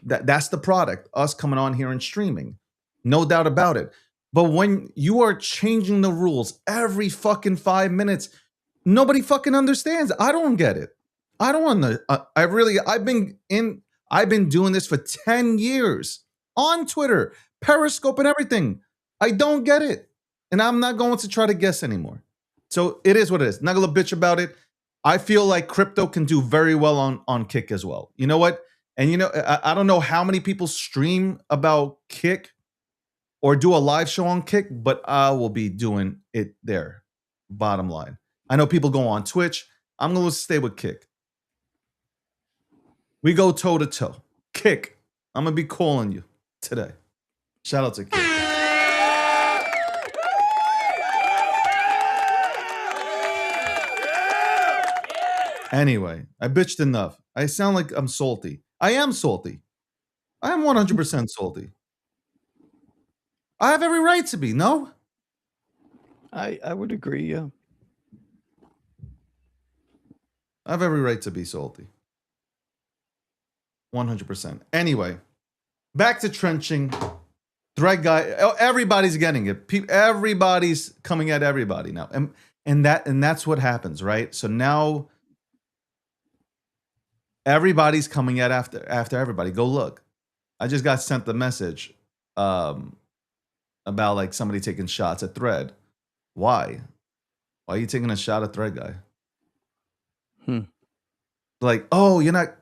that's the product, us coming on here and streaming. No doubt about it. But when you are changing the rules every fucking 5 minutes, nobody fucking understands. I don't get it. I don't I've been doing this for 10 years on Twitter, Periscope, and everything. I don't get it. And I'm not going to try to guess anymore. So it is what it is. Not gonna bitch about it. I feel like crypto can do very well on Kick as well. You know what? And you know, I don't know how many people stream about Kick or do a live show on Kick, but I will be doing it there. Bottom line. I know people go on Twitch. I'm going to stay with Kick. We go toe to toe. Kick. I'm going to be calling you today. Shout out to Kick. Anyway, I bitched enough. I sound like I'm salty. I am salty. I am 100% salty. I have every right to be, no? I would agree. Yeah. I have every right to be salty. 100%. Anyway, back to trenching. Thread guy, everybody's getting it. Everybody's coming at everybody now, and that's what happens, right? So now everybody's coming at after everybody. Go look. I just got sent the message about like somebody taking shots at Thread. Why? Why are you taking a shot at Thread guy? Like, oh, you're not,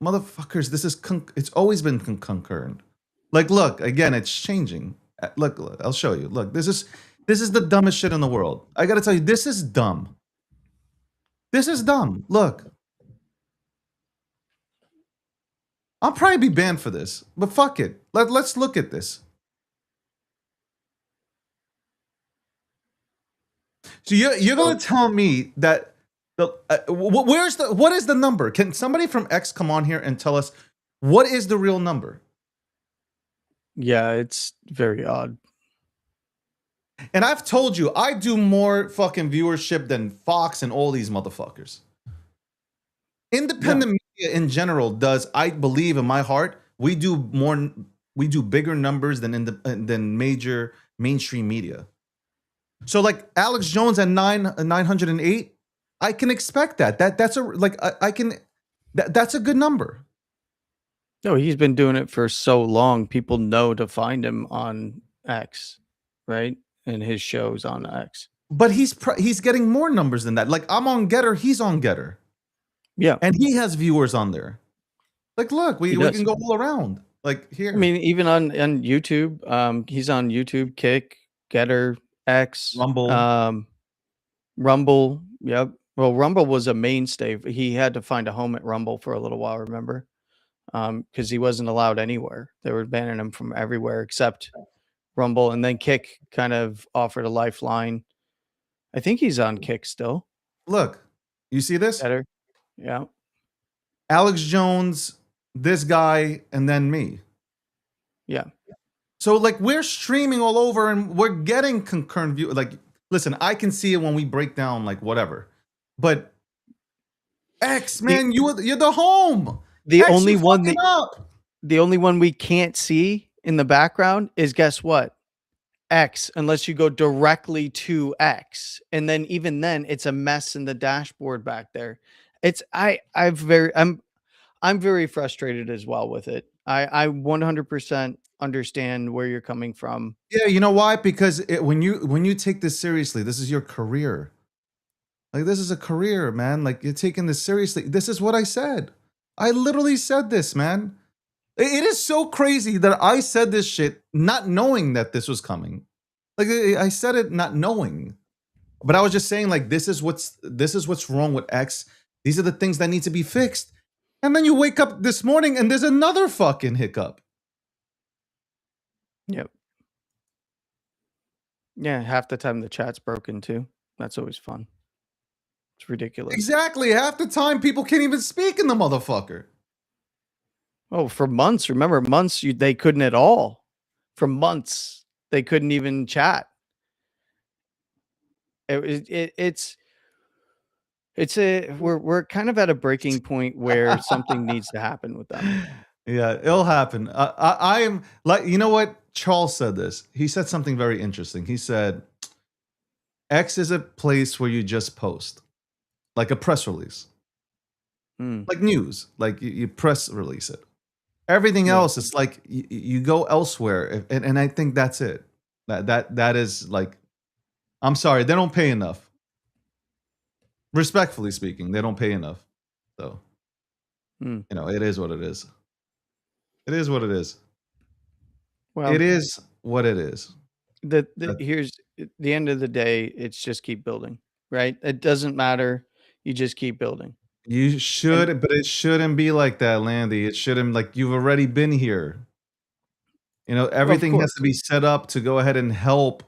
motherfuckers. This is it's always been concurrent. Like, look, again, it's changing. Look, I'll show you. Look, this is the dumbest shit in the world. I gotta tell you, this is dumb. This is dumb. Look. I'll probably be banned for this, but fuck it. Let's look at this. So you're gonna tell me that what is the number? Can somebody from X come on here and tell us what is the real number? Yeah, it's very odd. And I've told you, I do more fucking viewership than Fox and all these motherfuckers. Independent media in general does, I believe in my heart, we do bigger numbers than major mainstream media. So like Alex Jones at 908, I can expect that. That's a good number. No, he's been doing it for so long. People know to find him on X, right? And his shows on X. But he's getting more numbers than that. Like I'm on Getter, he's on Getter. Yeah. And he has viewers on there. Like, look, we can go all around. Like here. I mean, even on YouTube, he's on YouTube, Kick, Getter, X, Rumble. Rumble. Yep. Well, Rumble was a mainstay. He had to find a home at Rumble for a little while, remember? Because he wasn't allowed anywhere. They were banning him from everywhere except Rumble. And then Kick kind of offered a lifeline. I think he's on Kick still. Look, you see this? Better. Yeah. Alex Jones, this guy, and then me. Yeah. So like we're streaming all over and we're getting concurrent view. Like, listen, I can see it when we break down like whatever. But X, man, you're the home. The X, only you one fucking up. the only one we can't see in the background is, guess what? X, unless you go directly to X. And then even then it's a mess in the dashboard back there. I'm very frustrated as well with it. I 100% understand where you're coming from. Yeah, you know why? Because when you take this seriously, this is your career. Like this is a career, man. Like you're taking this seriously. This is what I said. I literally said this, man. It is so crazy that I said this shit not knowing that this was coming. Like I said it not knowing. But I was just saying like this is what's wrong with X. These are the things that need to be fixed. And then you wake up this morning and there's another fucking hiccup. Yep. Yeah, half the time the chat's broken too. That's always fun. It's ridiculous. Exactly. Half the time people can't even speak in the motherfucker. Oh, for months. Remember, months they couldn't at all. For months, they couldn't even chat. We're kind of at a breaking point where something needs to happen with them. Yeah, it'll happen. I am like, you know what? Charles said this. He said something very interesting. He said, X is a place where you just post, like a press release, like news, like you press release it. Everything else, it's like you go elsewhere, and I think that's it. That is like, I'm sorry, they don't pay enough. Respectfully speaking, they don't pay enough. So, you know, it is what it is. It is what it is. Well, it is what it is. Here's the end of the day. It's just keep building, right? It doesn't matter. You just keep building. You should, but it shouldn't be like that, Landy. It shouldn't, like, you've already been here. You know, everything has to be set up to go ahead and help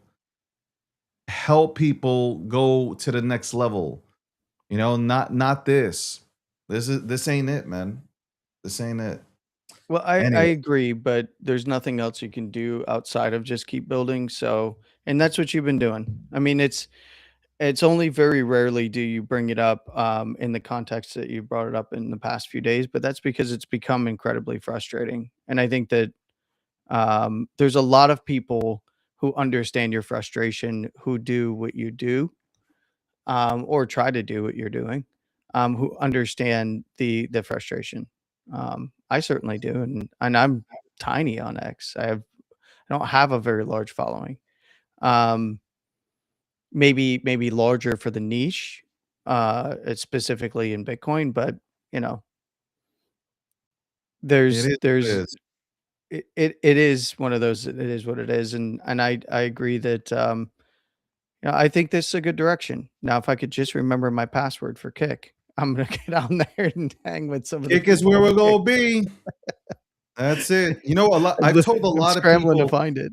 people go to the next level. You know, not this. This ain't it, man. This ain't it. Well, I Anyway. agree, but there's nothing else you can do outside of just keep building. So, and that's what you've been doing. I mean, it's only very rarely do you bring it up in the context that you brought it up in the past few days, but that's because it's become incredibly frustrating. And I think that there's a lot of people who understand your frustration, who do what you do, or try to do what you're doing, who understand the frustration. I certainly do, and I'm tiny on X. I don't have a very large following. Um, maybe larger for the niche, it's specifically in Bitcoin, but you know, It is what it there's is. it is one of those. It is what it is, and I agree that you know, I think this is a good direction. Now, if I could just remember my password for Kick, I'm gonna get on there and hang with some of the Kick is people where on we're Kick. gonna be. That's it. You know, I've told a I'm lot of scrambling to people. find it.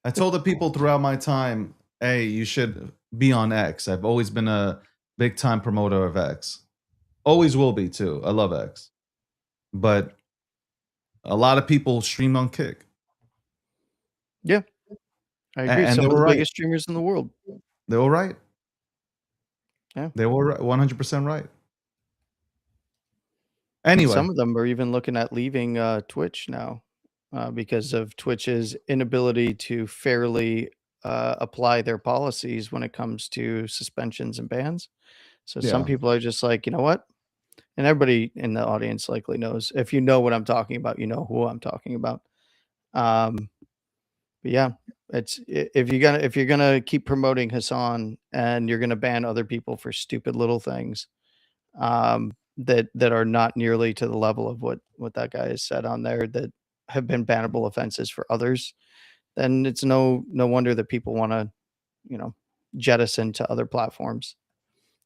I told the people throughout my time, hey, you should be on X. I've always been a big time promoter of X. Always will be too. I love X. But a lot of people stream on Kick. Yeah, I agree. And Some they of were the right. biggest streamers in the world. They were right. Yeah. They were right, 100% right. And Anyway, some of them are even looking at leaving Twitch now because of Twitch's inability to fairly apply their policies when it comes to suspensions and bans. So some yeah. people are just like, you know what? And everybody in the audience likely knows. If you know what I'm talking about, you know who I'm talking about. But yeah, if you're gonna keep promoting Hassan and you're gonna ban other people for stupid little things, that are not nearly to the level of what that guy has said on there that have been bannable offenses for others, then it's no wonder that people want to, you know, jettison to other platforms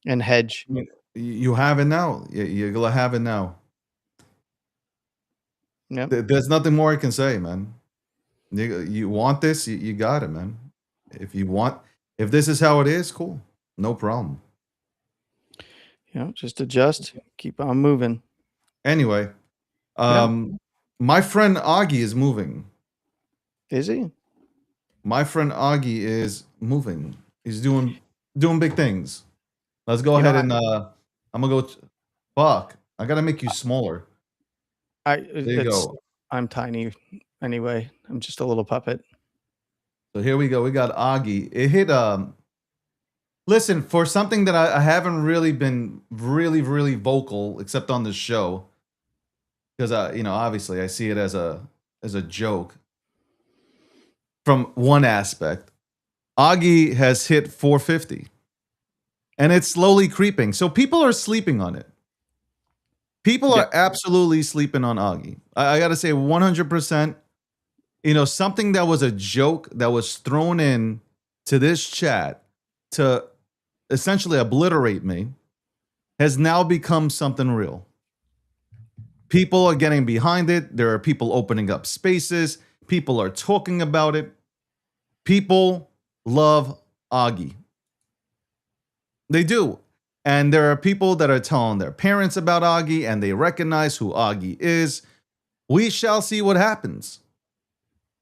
and hedge. I mean, you have it now. You're gonna have it now. Yeah. There's nothing more I can say, man. You want this, you got it, man. If this is how it is, cool. No problem. You know, just adjust, keep on moving. Anyway, Yeah. my friend Augie is moving. Is he? My friend Augie is moving. He's doing big things. Let's go You know, ahead and I'm gonna go. Fuck, I gotta make you smaller. There you go. I'm tiny anyway. I'm just a little puppet. So here we go. We got Augie. It hit listen, for something that I haven't really been really vocal except on this show, because you know, obviously I see it as a joke. From one aspect, Augie has hit 450, and it's slowly creeping. So people are sleeping on it. People are absolutely sleeping on Augie. I got to say, 100%. You know, something that was a joke that was thrown in to this chat to essentially obliterate me has now become something real. People are getting behind it. There are people opening up spaces. People are talking about it. People love Augie. They do. And there are people that are telling their parents about Augie and they recognize who Augie is. We shall see what happens.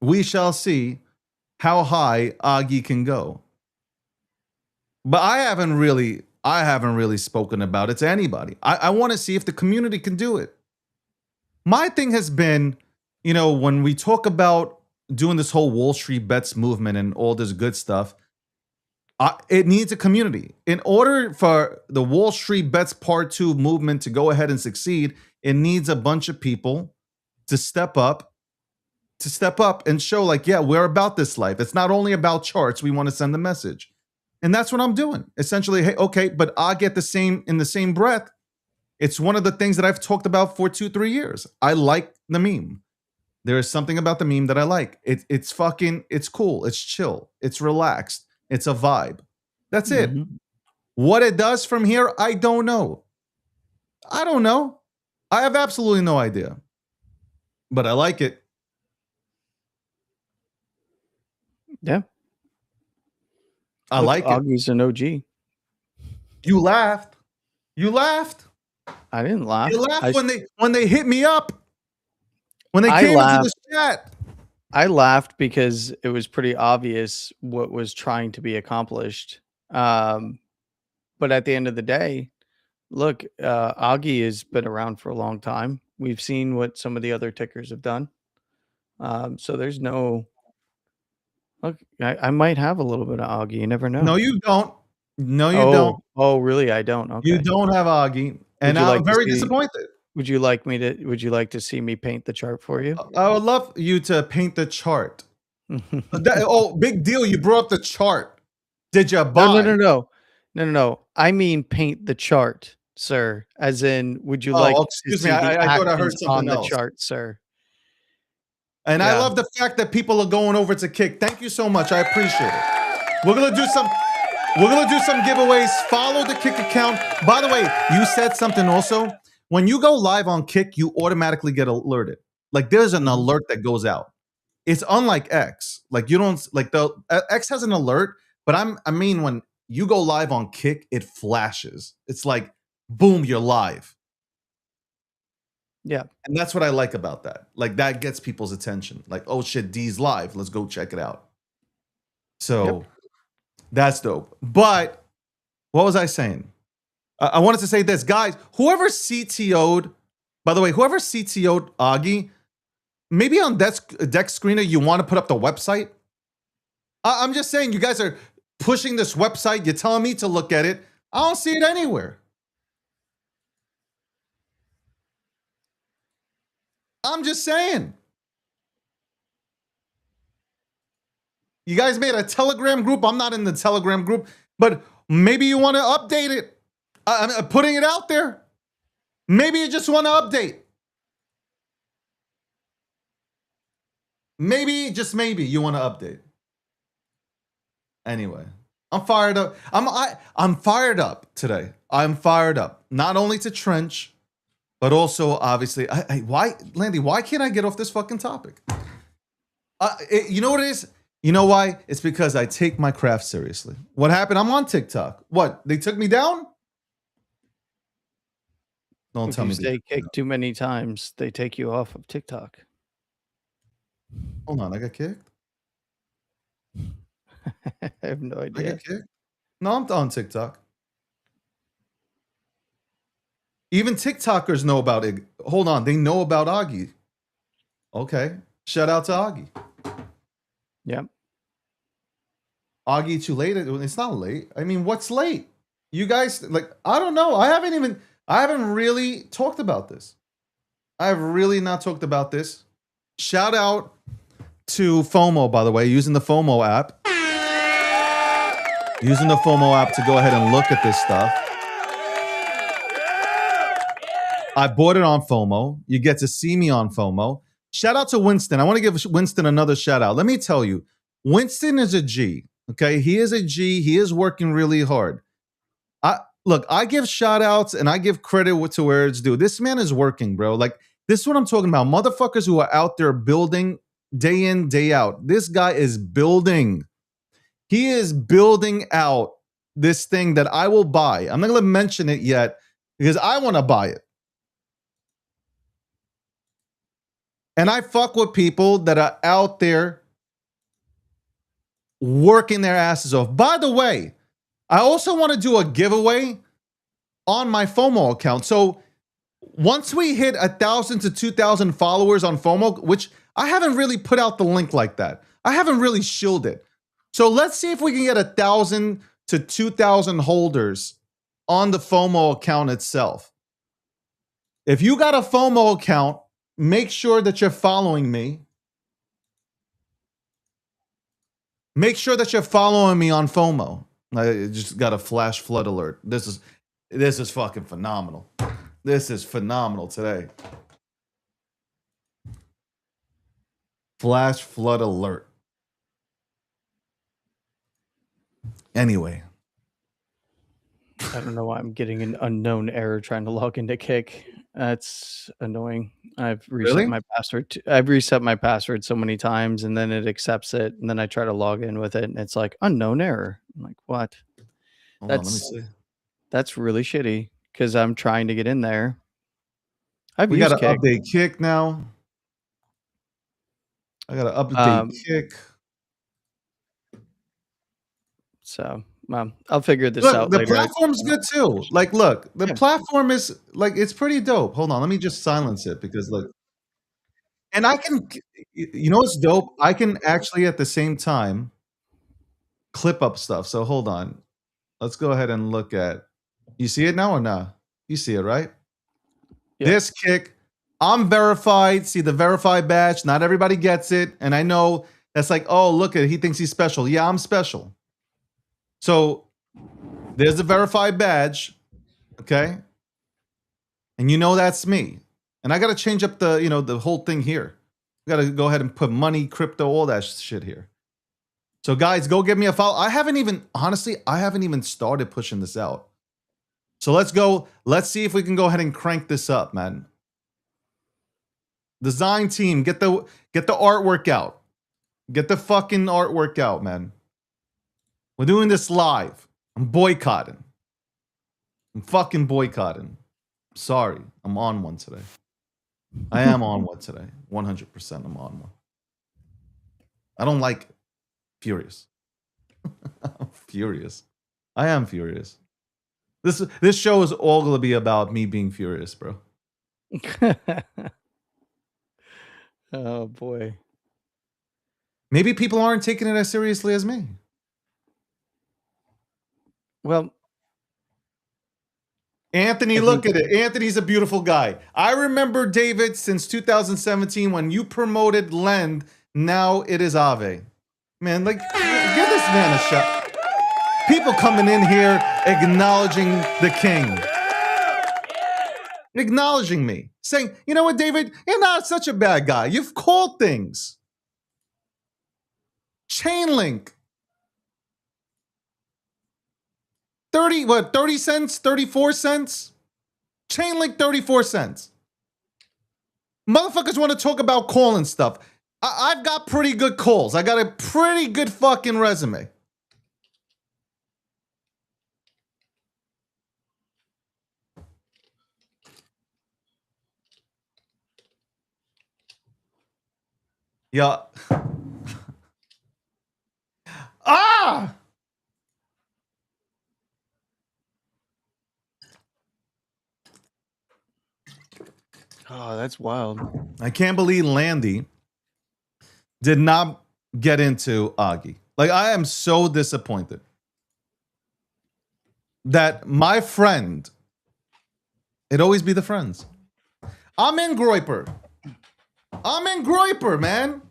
We shall see how high Augie can go. But I haven't really spoken about it to anybody. I want to see if the community can do it. My thing has been, you know, when we talk about doing this whole Wall Street bets movement and all this good stuff, it needs a community. In order for the Wall Street Bets Part 2 movement to go ahead and succeed, it needs a bunch of people to step up and show like, yeah, we're about this life. It's not only about charts. We want to send the message. And that's what I'm doing. Essentially, hey, okay, but I get in the same breath. It's one of the things that I've talked about for 2-3 years. I like the meme. There is something about the meme that I like. It's cool. It's chill. It's relaxed. It's a vibe. That's it. What it does from here, I don't know. I have absolutely no idea. But I like it. Yeah. I like it. Augie's an OG. You laughed. I didn't laugh. You laughed when they hit me up. when they I came into laughed. this chat. I laughed because it was pretty obvious what was trying to be accomplished. But at the end of the day, look, Augie has been around for a long time. We've seen what some of the other tickers have done. So there's no. Look, I might have a little bit of Augie. You never know. No, you don't. No, you oh, don't. Oh, really? I don't. Okay. You don't have Augie, and you I'm like to very see- disappointed. Would you like to see me paint the chart for you? I would love you to paint the chart. Big deal! You brought up the chart. Did you buy? No. I mean paint the chart, sir. As in, would you like excuse to me, see the I thought I heard actions on something the else. chart, sir? And I Yeah. love the fact that people are going over to Kick. Thank you so much. I appreciate it. We're gonna do some giveaways. Follow the Kick account. By the way, you said something also. When you go live on Kick, you automatically get alerted. Like there's an alert that goes out. It's unlike X. Like you don't like the X has an alert, but I mean when you go live on Kick, it flashes. It's like boom, you're live. Yeah. And that's what I like about that. Like that gets people's attention. Like, oh shit, D's live. Let's go check it out. So that's dope. But what was I saying? I wanted to say this, guys. Whoever CTO'd, by the way, whoever CTO'd Augie, maybe on Deck Screener, you want to put up the website. I'm just saying, you guys are pushing this website. You're telling me to look at it. I don't see it anywhere. I'm just saying. You guys made a Telegram group. I'm not in the Telegram group, but maybe you want to update it. I'm putting it out there. Maybe you just want to update. Maybe, just maybe, you want to update. Anyway, I'm fired up. I'm fired up today. I'm fired up. Not only to Trench, but also, obviously, Landy, why can't I get off this fucking topic? You know what it is? You know why? It's because I take my craft seriously. What happened? I'm on TikTok. What? They took me down? Don't tell me. If you stay kicked too many times, they take you off of TikTok. Hold on, I got kicked? I have no I idea. got kicked? No, I'm on TikTok. Even TikTokers know about it. Hold on, they know about Augie. Okay, shout out to Augie. Yep. Augie, too late? It's not late. I mean, what's late? You guys, like, I don't know. I haven't really talked about this. I have really not talked about this. Shout out to FOMO, by the way, using the FOMO app. Using the FOMO app to go ahead and look at this stuff. I bought it on FOMO. You get to see me on FOMO. Shout out to Winston. I want to give Winston another shout out. Let me tell you, Winston is a G. Okay, he is a G. He is working really hard. I give shout outs and I give credit to where it's due. This man is working, bro. Like, this is what I'm talking about. Motherfuckers who are out there building day in, day out. This guy is building. He is building out this thing that I will buy. I'm not going to mention it yet because I want to buy it. And I fuck with people that are out there working their asses off. By the way, I also want to do a giveaway on my FOMO account. So once we hit 1,000 to 2,000 followers on FOMO, which I haven't really put out the link like that. I haven't really shielded it. So let's see if we can get 1,000 to 2,000 holders on the FOMO account itself. If you got a FOMO account, make sure that you're following me. Make sure that you're following me on FOMO. I just got a flash flood alert. This is fucking phenomenal. This is phenomenal today. Flash flood alert. Anyway. I don't know why I'm getting an unknown error trying to log into Kick. That's annoying. I've reset my password. I've reset my password so many times, and then it accepts it, and then I try to log in with it, and it's like unknown error. I'm like, what? Hold on, let me see. That's really shitty because I'm trying to get in there. We got to update Kick now. I gotta update Kick. So I'll figure this Look, out the later. platform's good too. Like, look, the platform is like it's pretty dope. Hold on, let me just silence it because like, and I can, you know, what's dope? I can actually at the same time clip up stuff. So hold on, let's go ahead and look at. You see it now or not? You see it, right? Yeah. This Kick, I'm verified. See the verified badge. Not everybody gets it, and I know that's like, oh, look at it. He thinks he's special. Yeah, I'm special. So there's the verified badge, okay? And you know that's me. And I got to change up the, you know, the whole thing here. We got to go ahead and put money, crypto, all that shit here. So guys, go give me a follow. I haven't even started pushing this out. So let's go. Let's see if we can go ahead and crank this up, man. Design team, get the artwork out. Get the fucking artwork out, man. We're doing this live. I'm boycotting. I'm fucking boycotting. Sorry, I'm on one today. I am on one today. 100% I'm on one. I don't like furious. I'm furious. I am furious. This show is all gonna be about me being furious, bro. Oh boy. Maybe people aren't taking it as seriously as me. Well, Anthony, look at it. Anthony's a beautiful guy. I remember David since 2017 when you promoted Lend. Now it is Ave. Man, like, give this man a shot. People coming in here acknowledging the king. Acknowledging me. Saying, you know what, David? You're not such a bad guy. You've called things. Chainlink. 30 cents? 34 cents? Chainlink 34 cents. Motherfuckers want to talk about calling stuff. I've got pretty good calls. I got a pretty good fucking resume. Yeah. Ah! Oh, that's wild. I can't believe Landy did not get into Augie. Like, I am so disappointed that my friend, it'd always be the friends. I'm in Groyper. I'm in Groyper, man.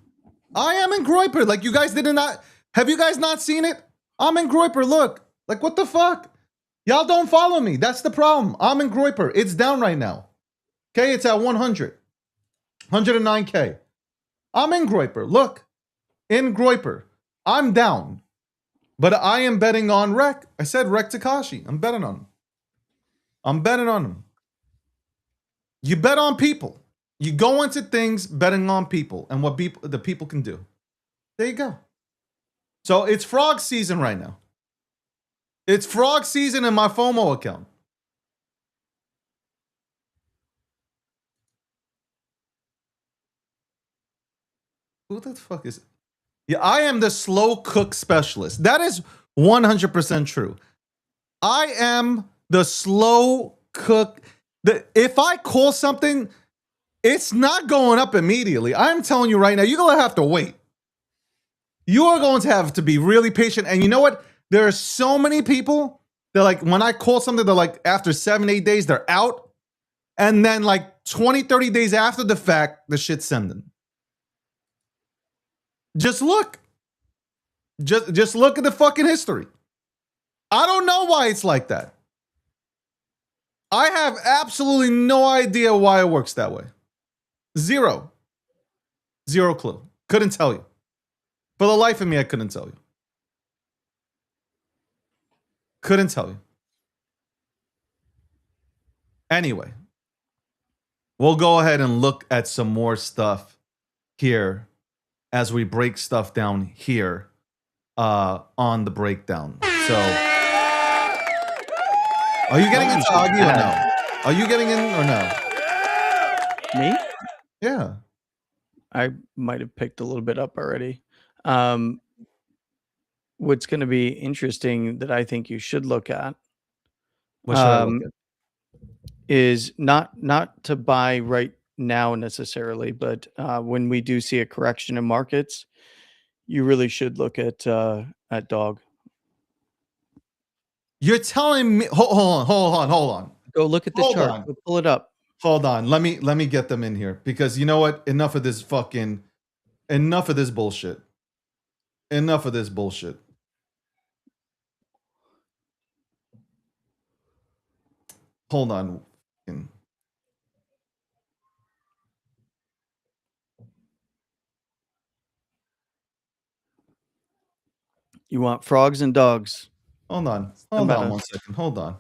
I am in Groyper. Like, you guys did not, have you guys not seen it? I'm in Groyper. Look, like, what the fuck? Y'all don't follow me. That's the problem. I'm in Groyper. It's down right now. Okay, it's at 100. 109K. I'm in Groyper. Look, in Groyper. I'm down. But I am betting on Rek. I said Rek Takashi. I'm betting on him. I'm betting on him. You bet on people. You go into things betting on people and what the people can do. There you go. So it's frog season right now. It's frog season in my FOMO account. Who the fuck is it? Yeah, I am the slow cook specialist. That is 100% true. I am the slow cook. If I call something, it's not going up immediately. I'm telling you right now, you're going to have to wait. You are going to have to be really patient. And you know what? There are so many people that, like, when I call something, they're like, after 7-8 days, they're out. And then like 20-30 days after the fact, the shit's sending. Just look. Just look at the fucking history. I don't know why it's like that. I have absolutely no idea why it works that way. Zero clue. Couldn't tell you. For the life of me, I couldn't tell you. Couldn't tell you. Anyway, we'll go ahead and look at some more stuff here as we break stuff down here on the breakdown. So, are you getting into Augie or no? Are you getting in or no? Me? Yeah. I might have picked a little bit up already. What's going to be interesting that I think you should look at What should I look at? is not to buy right now necessarily, but when we do see a correction in markets, you really should look at dog. You're telling me? Hold on. Go look at the Hold chart. on. Go pull it up. Hold on. Let me get them in here because you know what? Enough of this bullshit. Enough of this bullshit. Hold on. You want frogs and dogs. Hold on. No Hold on matter. 1 second. Hold on.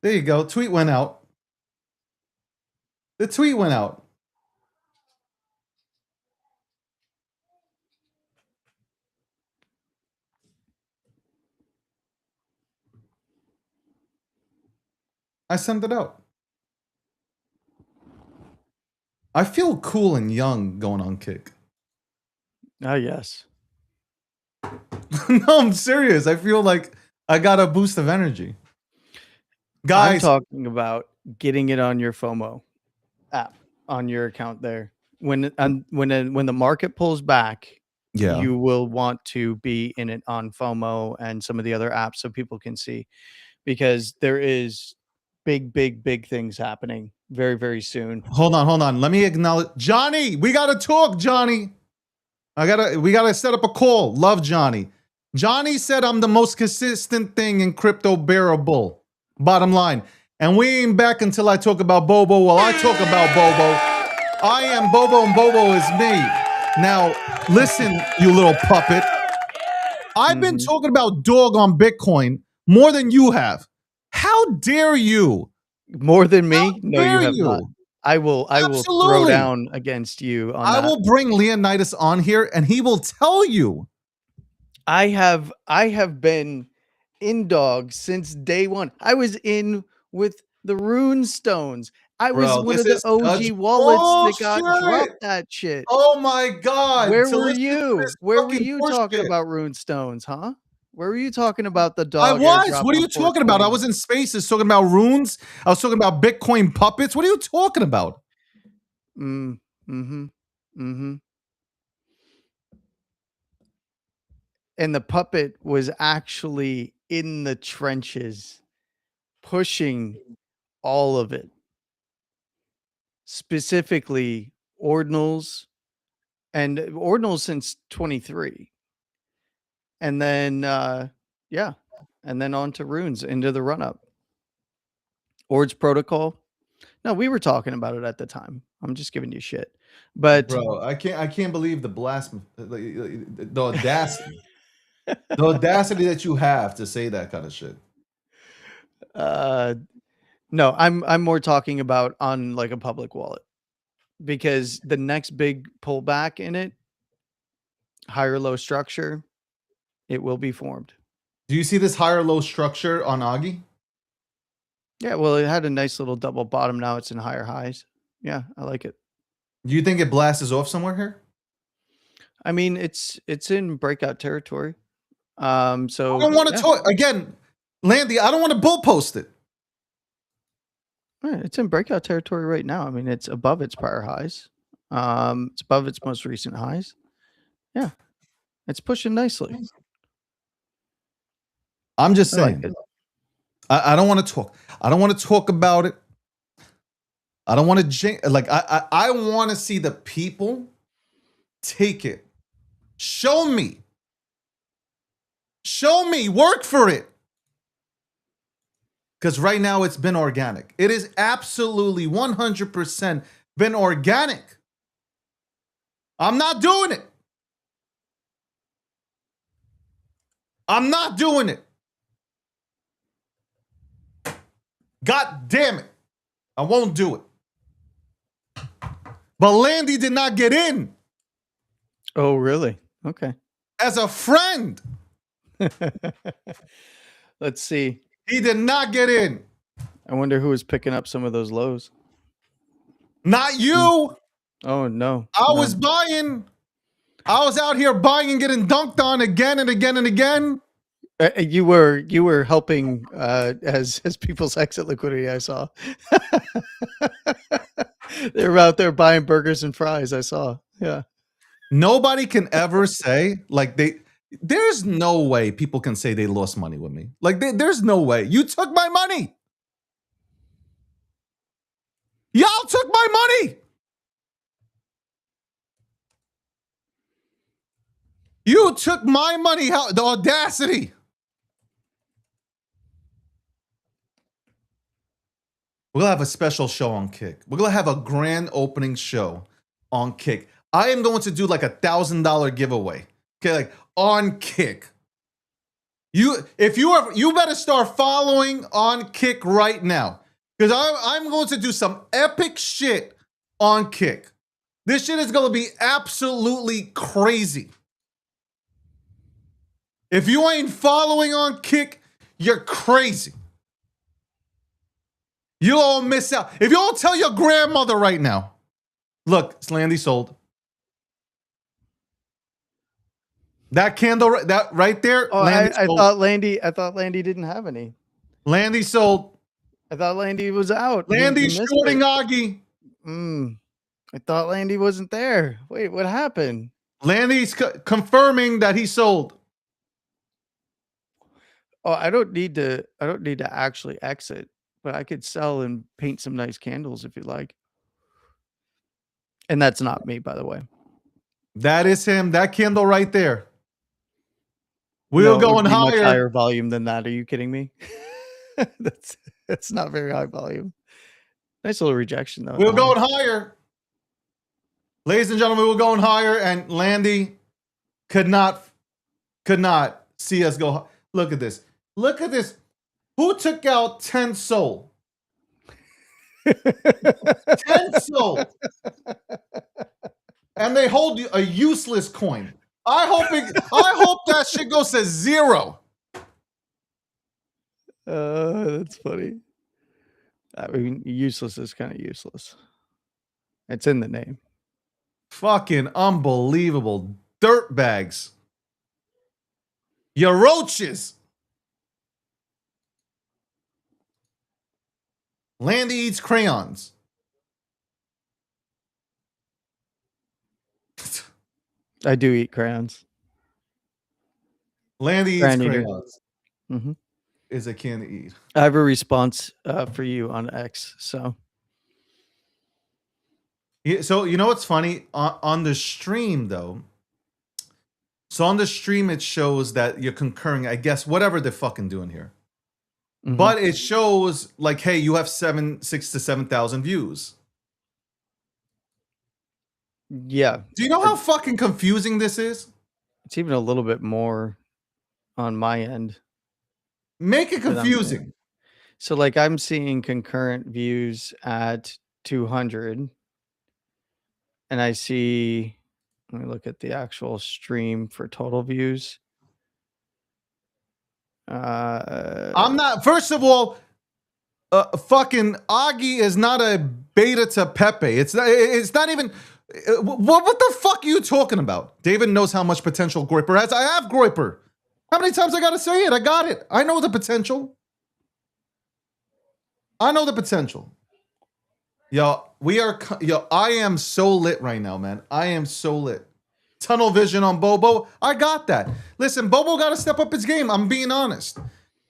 There you go. Tweet went out. The tweet went out. I sent it out. I feel cool and young going on Kick. Ah, yes. No, I'm serious. I feel like I got a boost of energy. I'm Guys, talking about getting it on your FOMO app on your account there. When the market pulls back, Yeah. you will want to be in it on FOMO and some of the other apps so people can see, because there is big things happening very, very soon. hold on. Let me acknowledge Johnny. We gotta talk, Johnny. We gotta set up a call. Love Johnny. Johnny said I'm the most consistent thing in crypto bearable. Bottom line. And we ain't back until I talk about Bobo. Well, I talk about Bobo. I am Bobo and Bobo is me. Now, listen, you little puppet. I've been talking about dog on Bitcoin more than you have. How dare you? More than me? How No, you dare have not. I will throw Absolutely. down against you on I that. will bring Leonidas on here and he will tell you. I have been in dog since day one. I was in with the rune stones. I was Bro, one this of the is OG such wallets that got bullshit. dropped that shit. Oh my God. Where To were listen to you? this Where were fucking you talking horseshit. about rune stones, huh? Where were you talking about the I dog? was. airdrop What are on you talking about? I 420? was in spaces talking about runes. I was talking about Bitcoin puppets. What are you talking about? Mm-hmm. And the puppet was actually in the trenches, pushing all of it. Specifically, ordinals, and ordinals since 23. And then, and then on to runes into the run up. Ord's protocol. No, we were talking about it at the time. I'm just giving you shit. But Bro, I can't believe the blasphemy, the audacity. The audacity that you have to say that kind of shit. no, I'm more talking about on like a public wallet, because the next big pullback in it, higher low structure, it will be formed. Do you see this higher low structure on Augie? Yeah, well, it had a nice little double bottom. Now it's in higher highs. Yeah, I like it. Do you think it blasts off somewhere here? I mean, it's in breakout territory. So I don't want to talk again, Landy. I don't want to bull post it. It's in breakout territory right now. I mean, it's above its prior highs. It's above its most recent highs. Yeah, it's pushing nicely. I'm just I like saying. it. I don't want to talk. I don't want to talk about it. I don't want to I want to see the people take it. Show me. Work for it. Because right now it's been organic. It is absolutely 100% been organic. I'm not doing it. I'm not doing it. God damn it. I won't do it. But Landy did not get in. Oh, really? Okay. As a friend. Let's see. He did not get in. I wonder who was picking up some of those lows. Not you. Oh, no. I was buying. I was out here buying and getting dunked on again and again and again. You were helping as people's exit liquidity. I saw they were out there buying burgers and fries. I saw. Yeah. Nobody can ever say like there's no way people can say they lost money with me. Like there's no way. You took my money. Y'all took my money. You took my money. How the audacity. We're gonna have a special show on Kick. We're gonna have a grand opening show on Kick. I am going to do like $1,000 giveaway. Okay, like on Kick. You better start following on Kick right now. Because I'm going to do some epic shit on Kick. This shit is gonna be absolutely crazy. If you ain't following on Kick, you're crazy. You'll all miss out. If you don't tell your grandmother right now, look, Slandy sold. That candle, that right there. Oh, I thought Landy didn't have any. Landy sold. I thought Landy was out. Landy's shorting Augie. I thought Landy wasn't there. Wait, what happened? Landy's confirming that he sold. Oh, I don't need to actually exit, but I could sell and paint some nice candles if you like. And that's not me, by the way. That is him. That candle right there. We're going much higher. Higher volume than that. Are you kidding me? that's not very high volume. Nice little rejection though. We're going higher. Ladies and gentlemen, we're going higher, and Landy could not see us go. Look at this. Look at this. Who took out 10 soul? 10 soul. And they hold you a useless coin. I hope that shit goes to 0. That's funny. I mean, useless is kind of useless. It's in the name. Fucking unbelievable. Dirt bags. You roaches. Landy eats crayons. I do eat crayons. Landy eats Crayon eater. crayons. Mm-hmm. Is a can to eat. I have a response for you on X. So, yeah, so you know what's funny on the stream though. So on the stream it shows that you're concurring. I guess whatever they're fucking doing here, but it shows like, hey, you have 6,000 to 7,000 views. yeah, Do you know how fucking confusing this is? it's even a little bit more on my end. Make it than I'm confusing. doing. So, like, I'm seeing concurrent views at 200, and I see. Let me look at the actual stream for total views. I'm not. First of all, fucking Augie is not a beta to Pepe. It's not even. What the fuck are you talking about? David knows how much potential Groyper has. I have Groyper. How many times I gotta say it? I got it. I know the potential. I know the potential. Yo, I am so lit right now, man. I am so lit. Tunnel vision on Bobo. I got that. Listen, Bobo got to step up his game. I'm being honest.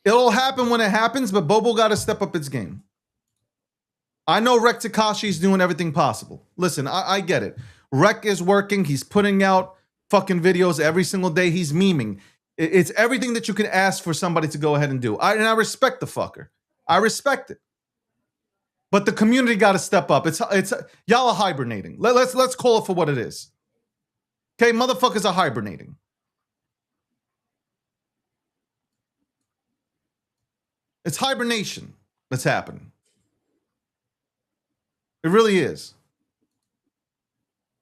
It'll happen when it happens, but Bobo got to step up his game. I know Rek Takashi's doing everything possible. Listen, I get it. Rek is working. He's putting out fucking videos every single day. He's memeing. It's everything that you can ask for somebody to go ahead and do. And I respect the fucker. I respect it. But the community got to step up. It's y'all are hibernating. Let's call it for what it is. Okay, motherfuckers are hibernating. It's hibernation that's happening. It really is.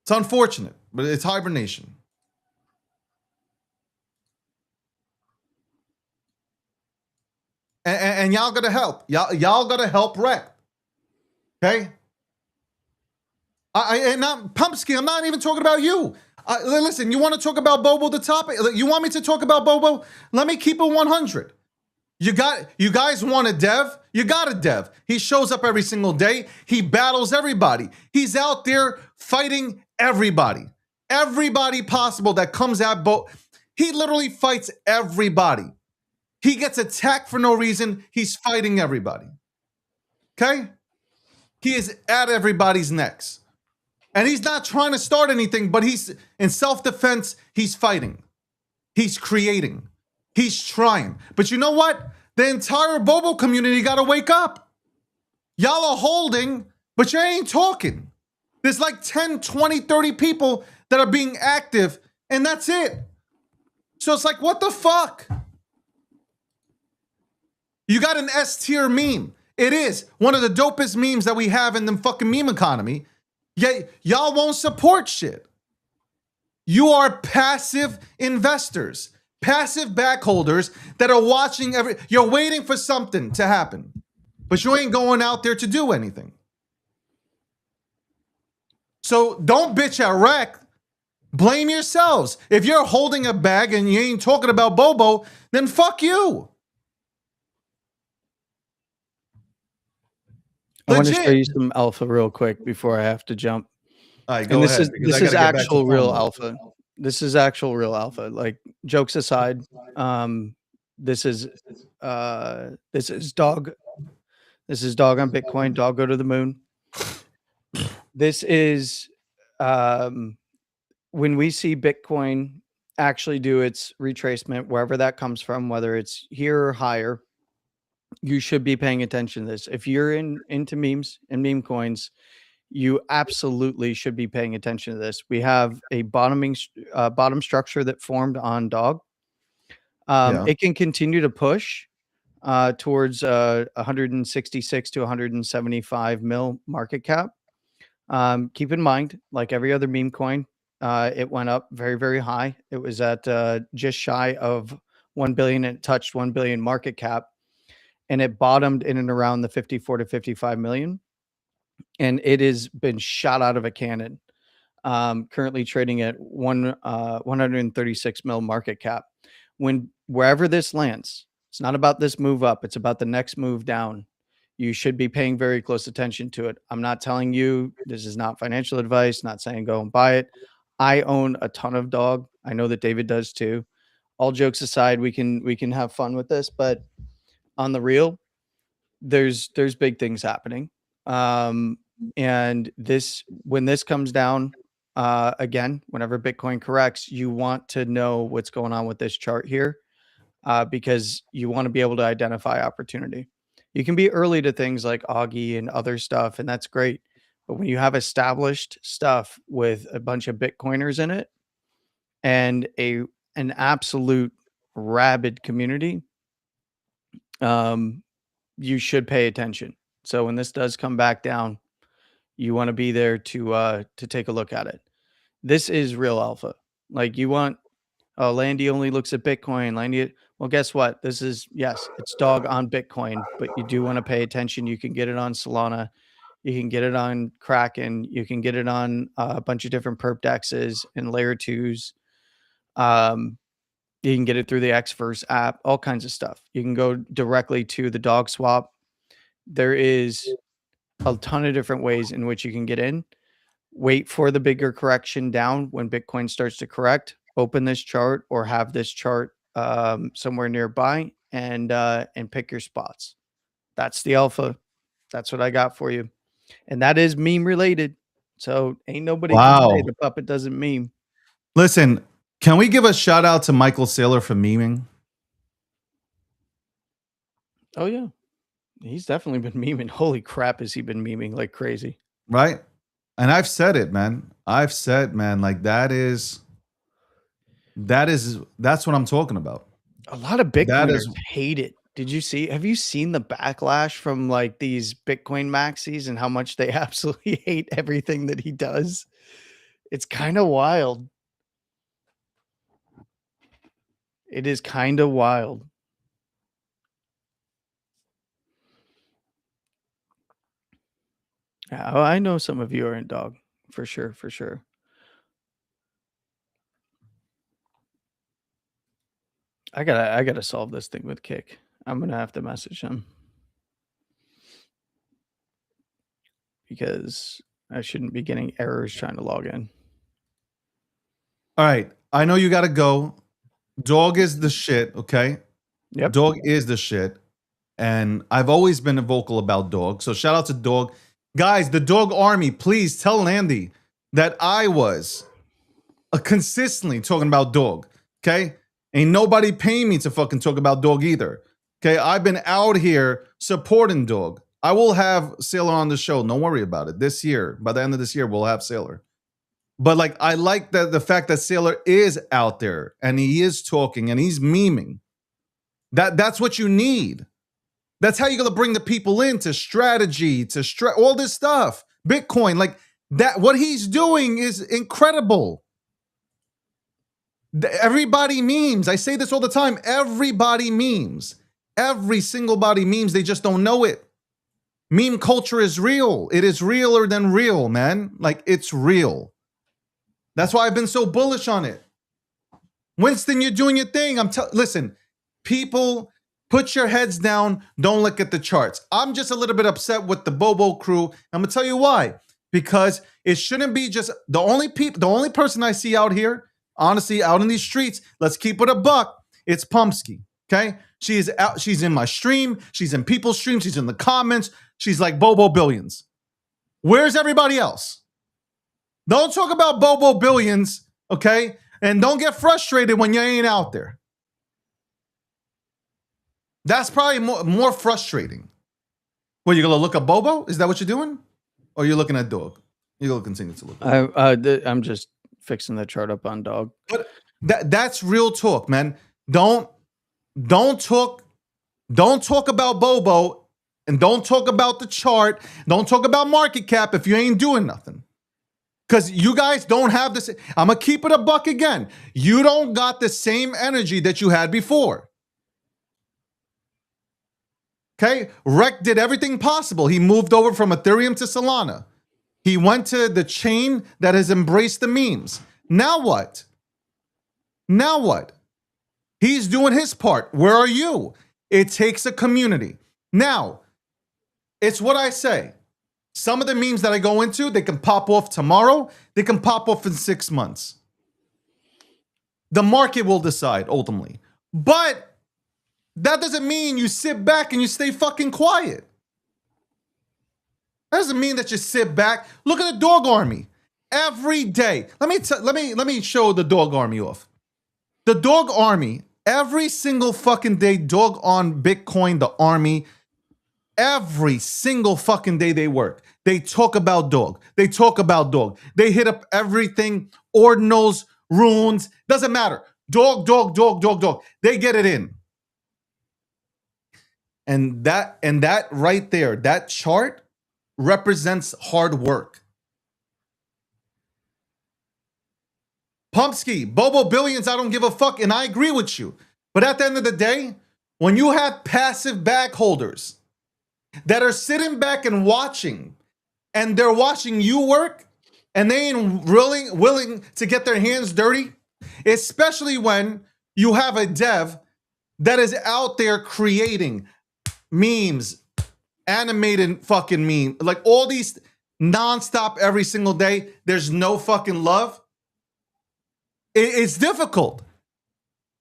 It's unfortunate, but it's hibernation. And y'all gotta help. Y'all gotta help Rec. Okay? I'm Pumpsky, I'm not even talking about you. Listen, you want to talk about Bobo the topic? You want me to talk about Bobo? Let me keep it 100. You guys want a dev? You got a dev. He shows up every single day. He battles everybody. He's out there fighting everybody. Everybody possible that comes at Bo. He literally fights everybody. He gets attacked for no reason. He's fighting everybody. Okay? He is at everybody's necks. And he's not trying to start anything, but he's in self-defense. He's fighting. He's creating. He's trying. But you know what? The entire Bobo community got to wake up. Y'all are holding, but you ain't talking. There's like 10, 20, 30 people that are being active, and that's it. So it's like, what the fuck? You got an S-tier meme. It is one of the dopest memes that we have in the fucking meme economy. Yet y'all won't support shit. You are passive investors, passive backholders that are watching you're waiting for something to happen, but you ain't going out there to do anything. So don't bitch at Rec. Blame yourselves. If you're holding a bag and you ain't talking about Bobo, then fuck you. I want to show you some alpha real quick before I have to jump. All right, and this is actual real alpha. This is actual real alpha. Like, jokes aside, this is dog. This is dog on Bitcoin. Dog go to the moon. This is when we see Bitcoin actually do its retracement, wherever that comes from, whether it's here or higher. You should be paying attention to this. If you're into memes and meme coins, you absolutely should be paying attention to this. We have a bottom structure that formed on Dog. It can continue to push towards 166 to 175 mil market cap. Keep in mind, like every other meme coin, it went up very, very high. It was at just shy of 1 billion. And it touched 1 billion market cap. And it bottomed in and around the 54 to 55 million. And it has been shot out of a cannon. Currently trading at 136 mil market cap. Wherever this lands, it's not about this move up. It's about the next move down. You should be paying very close attention to it. I'm not telling you, this is not financial advice, not saying go and buy it. I own a ton of Dog. I know that David does too. All jokes aside, we can have fun with this, but on the real, there's big things happening. And when this comes down, again, whenever Bitcoin corrects, you want to know what's going on with this chart here, because you want to be able to identify opportunity. You can be early to things like Augie and other stuff, and that's great. But when you have established stuff with a bunch of Bitcoiners in it and an absolute rabid community, you should pay attention. So when this does come back down, you want to be there to take a look at it. This is real alpha. Like, you want, Landy only looks at Bitcoin. Landy, well, guess what? This is, yes, it's Dog on Bitcoin, but you do want to pay attention. You can get it on Solana. You can get it on Kraken. You can get it on a bunch of different perp dexes and layer 2s. You can get it through the Xverse app, all kinds of stuff. You can go directly to the Dog Swap. There is a ton of different ways in which you can get in. Wait for the bigger correction down when Bitcoin starts to correct. Open this chart or have this chart somewhere nearby and pick your spots. That's the alpha. That's what I got for you. And that is meme related. So ain't nobody can say the puppet doesn't meme. Listen, can we give a shout out to Michael Saylor for memeing? Oh, yeah. He's definitely been memeing. Holy crap, has he been memeing like crazy. Right? And I've said it, man. I've said, man, like that's what I'm talking about. A lot of Bitcoiners hate it. Have you seen the backlash from like these Bitcoin maxis and how much they absolutely hate everything that he does? It's kind of wild. It is kind of wild. Yeah, I know some of you are in dog for sure, for sure. I gotta solve this thing with Kick. I'm gonna have to message him because I shouldn't be getting errors trying to log in. All right. I know you got to go. Dog is the shit, okay? Yep. Dog is the shit. And I've always been vocal about Dog. So shout out to Dog. Guys, the Dog Army, please tell Landy that I was consistently talking about Dog, okay? Ain't nobody paying me to fucking talk about Dog either. Okay, I've been out here supporting Dog. I will have Sailor on the show. Don't worry about it. This year, by the end of this year, we'll have Sailor. But like, I like the fact that Sailor is out there and he is talking and he's memeing. That's what you need. That's how you're gonna bring the people into strategy, to all this stuff. Bitcoin, like that. What he's doing is incredible. Everybody memes. I say this all the time. Everybody memes. Every single body memes. They just don't know it. Meme culture is real. It is realer than real, man. Like, it's real. That's why I've been so bullish on it. Winston, you're doing your thing. Listen, people, put your heads down. Don't look at the charts. I'm just a little bit upset with the Bobo crew. I'm gonna tell you why. Because it shouldn't be just the only person I see out here, honestly, out in these streets, let's keep it a buck, it's Pumpsky, okay? She's out, she's in my stream, she's in people's streams, she's in the comments, she's like Bobo Billions. Where's everybody else? Don't talk about Bobo Billions, okay? And don't get frustrated when you ain't out there. That's probably more frustrating. Well, you're gonna look at Bobo? Is that what you're doing? Or you're looking at Dog? You're gonna continue to look. I'm just fixing the chart up on Dog. But that's real talk, man. Don't talk about Bobo and don't talk about the chart. Don't talk about market cap if you ain't doing nothing. Because you guys don't have this. I'm gonna keep it a buck again. You don't got the same energy that you had before. Okay, Rec did everything possible. He moved over from Ethereum to Solana. He went to the chain that has embraced the memes. Now what? Now what? He's doing his part. Where are you? It takes a community. Now, it's what I say. Some of the memes that I go into, they can pop off tomorrow. They can pop off in 6 months. The market will decide ultimately. But that doesn't mean you sit back and you stay fucking quiet. That doesn't mean that you sit back. Look at the Dog Army. Every day. Let me show the Dog Army off. The Dog Army, every single fucking day, Dog on Bitcoin, the army, every single fucking day they work. They talk about Dog. They talk about Dog. They hit up everything, ordinals, runes, doesn't matter. Dog. They get it in. And that right there, that chart represents hard work. Pumpsky, Bobo Billions, I don't give a fuck, and I agree with you. But at the end of the day, when you have passive bag holders that are sitting back and watching, and they're watching you work, and they ain't really willing to get their hands dirty, especially when you have a dev that is out there creating memes, animated fucking meme, like all these nonstop every single day. There's no fucking love. It's difficult.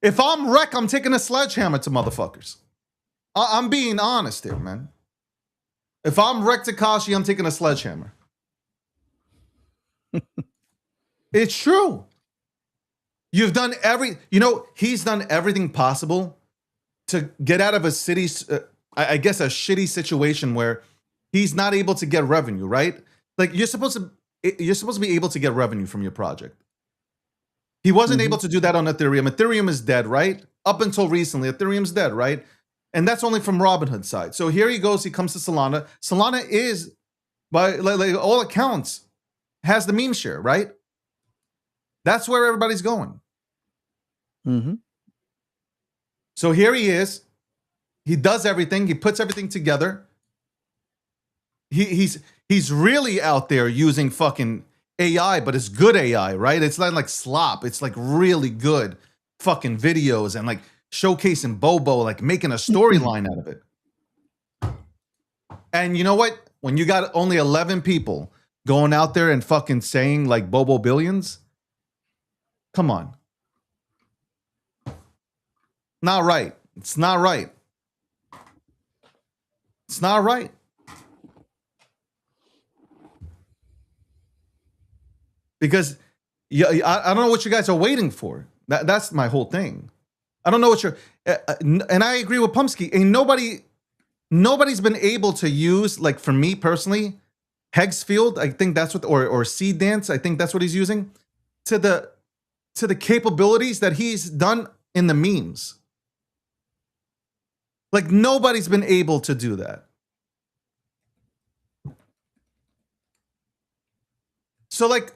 If I'm Rec, I'm taking a sledgehammer to motherfuckers. I'm being honest here, man. If I'm Rec Takashi, I'm taking a sledgehammer. It's true. You've done he's done everything possible to get out of a city, I guess a shitty situation where he's not able to get revenue, right? Like you're supposed to be able to get revenue from your project. He wasn't able to do that on Ethereum. Ethereum is dead, right? Up until recently, Ethereum's dead, right? And that's only from Robinhood's side. So here he goes. He comes to Solana. Solana is, by like all accounts, has the meme share, right? That's where everybody's going. Mm-hmm. So here he is. He does everything. He puts everything together. He's really out there using fucking AI, but it's good AI, right? It's not like slop. It's like really good fucking videos and like showcasing Bobo, like making a storyline out of it. And you know what? When you got only 11 people going out there and fucking saying like Bobo billions, come on. Not right. It's not right. It's not right. Because I don't know what you guys are waiting for. That's my whole thing. I don't know what you're, and I agree with Pumpsky. Ain't nobody's been able to use, like for me personally, Hegsfield. I think that's what, or Seed Dance. I think that's what he's using to the capabilities that he's done in the memes. Like nobody's been able to do that. So like,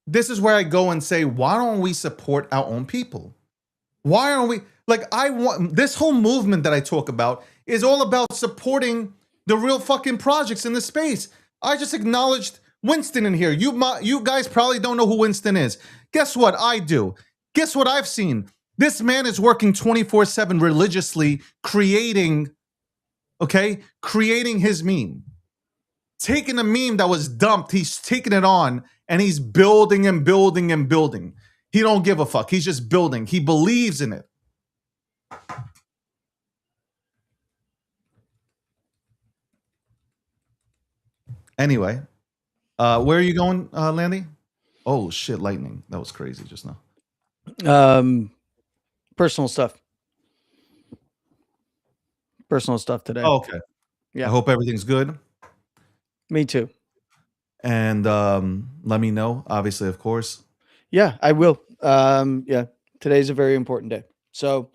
this is where I go and say, why don't we support our own people? Why aren't we, like, I want, this whole movement that I talk about is all about supporting the real fucking projects in the space. I just acknowledged Winston in here. You guys probably don't know who Winston is. Guess what? I do. Guess what I've seen? This man is working 24/7 religiously, creating his meme. Taking a meme that was dumped, he's taking it on, and he's building and building and building. He don't give a fuck. He's just building. He believes in it. Anyway, where are you going, Landy? Oh shit, lightning. That was crazy just now. Personal stuff. Personal stuff today. Oh, okay. Yeah. I hope everything's good. Me too. And let me know, obviously, of course. Yeah, I will. Yeah, today's a very important day. So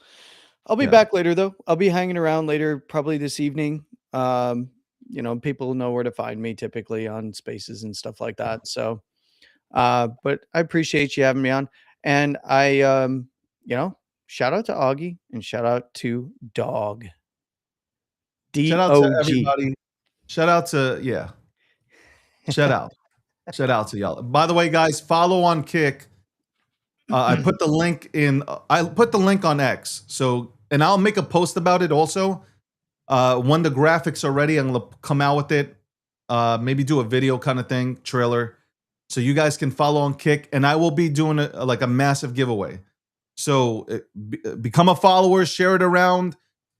I'll be back later, though. I'll be hanging around later, probably this evening. People know where to find me typically on Spaces and stuff like that. So, but I appreciate you having me on. And I, shout out to Augie and shout out to Dog. Shout out to everybody. Shout out to, Shout out to y'all. By the way, guys, follow on Kick. I put the link in. I put the link on X. So, and I'll make a post about it also. When the graphics are ready, I'm gonna come out with it. Maybe do a video kind of thing, trailer, so you guys can follow on Kick. And I will be doing a massive giveaway. So become a follower, share it around.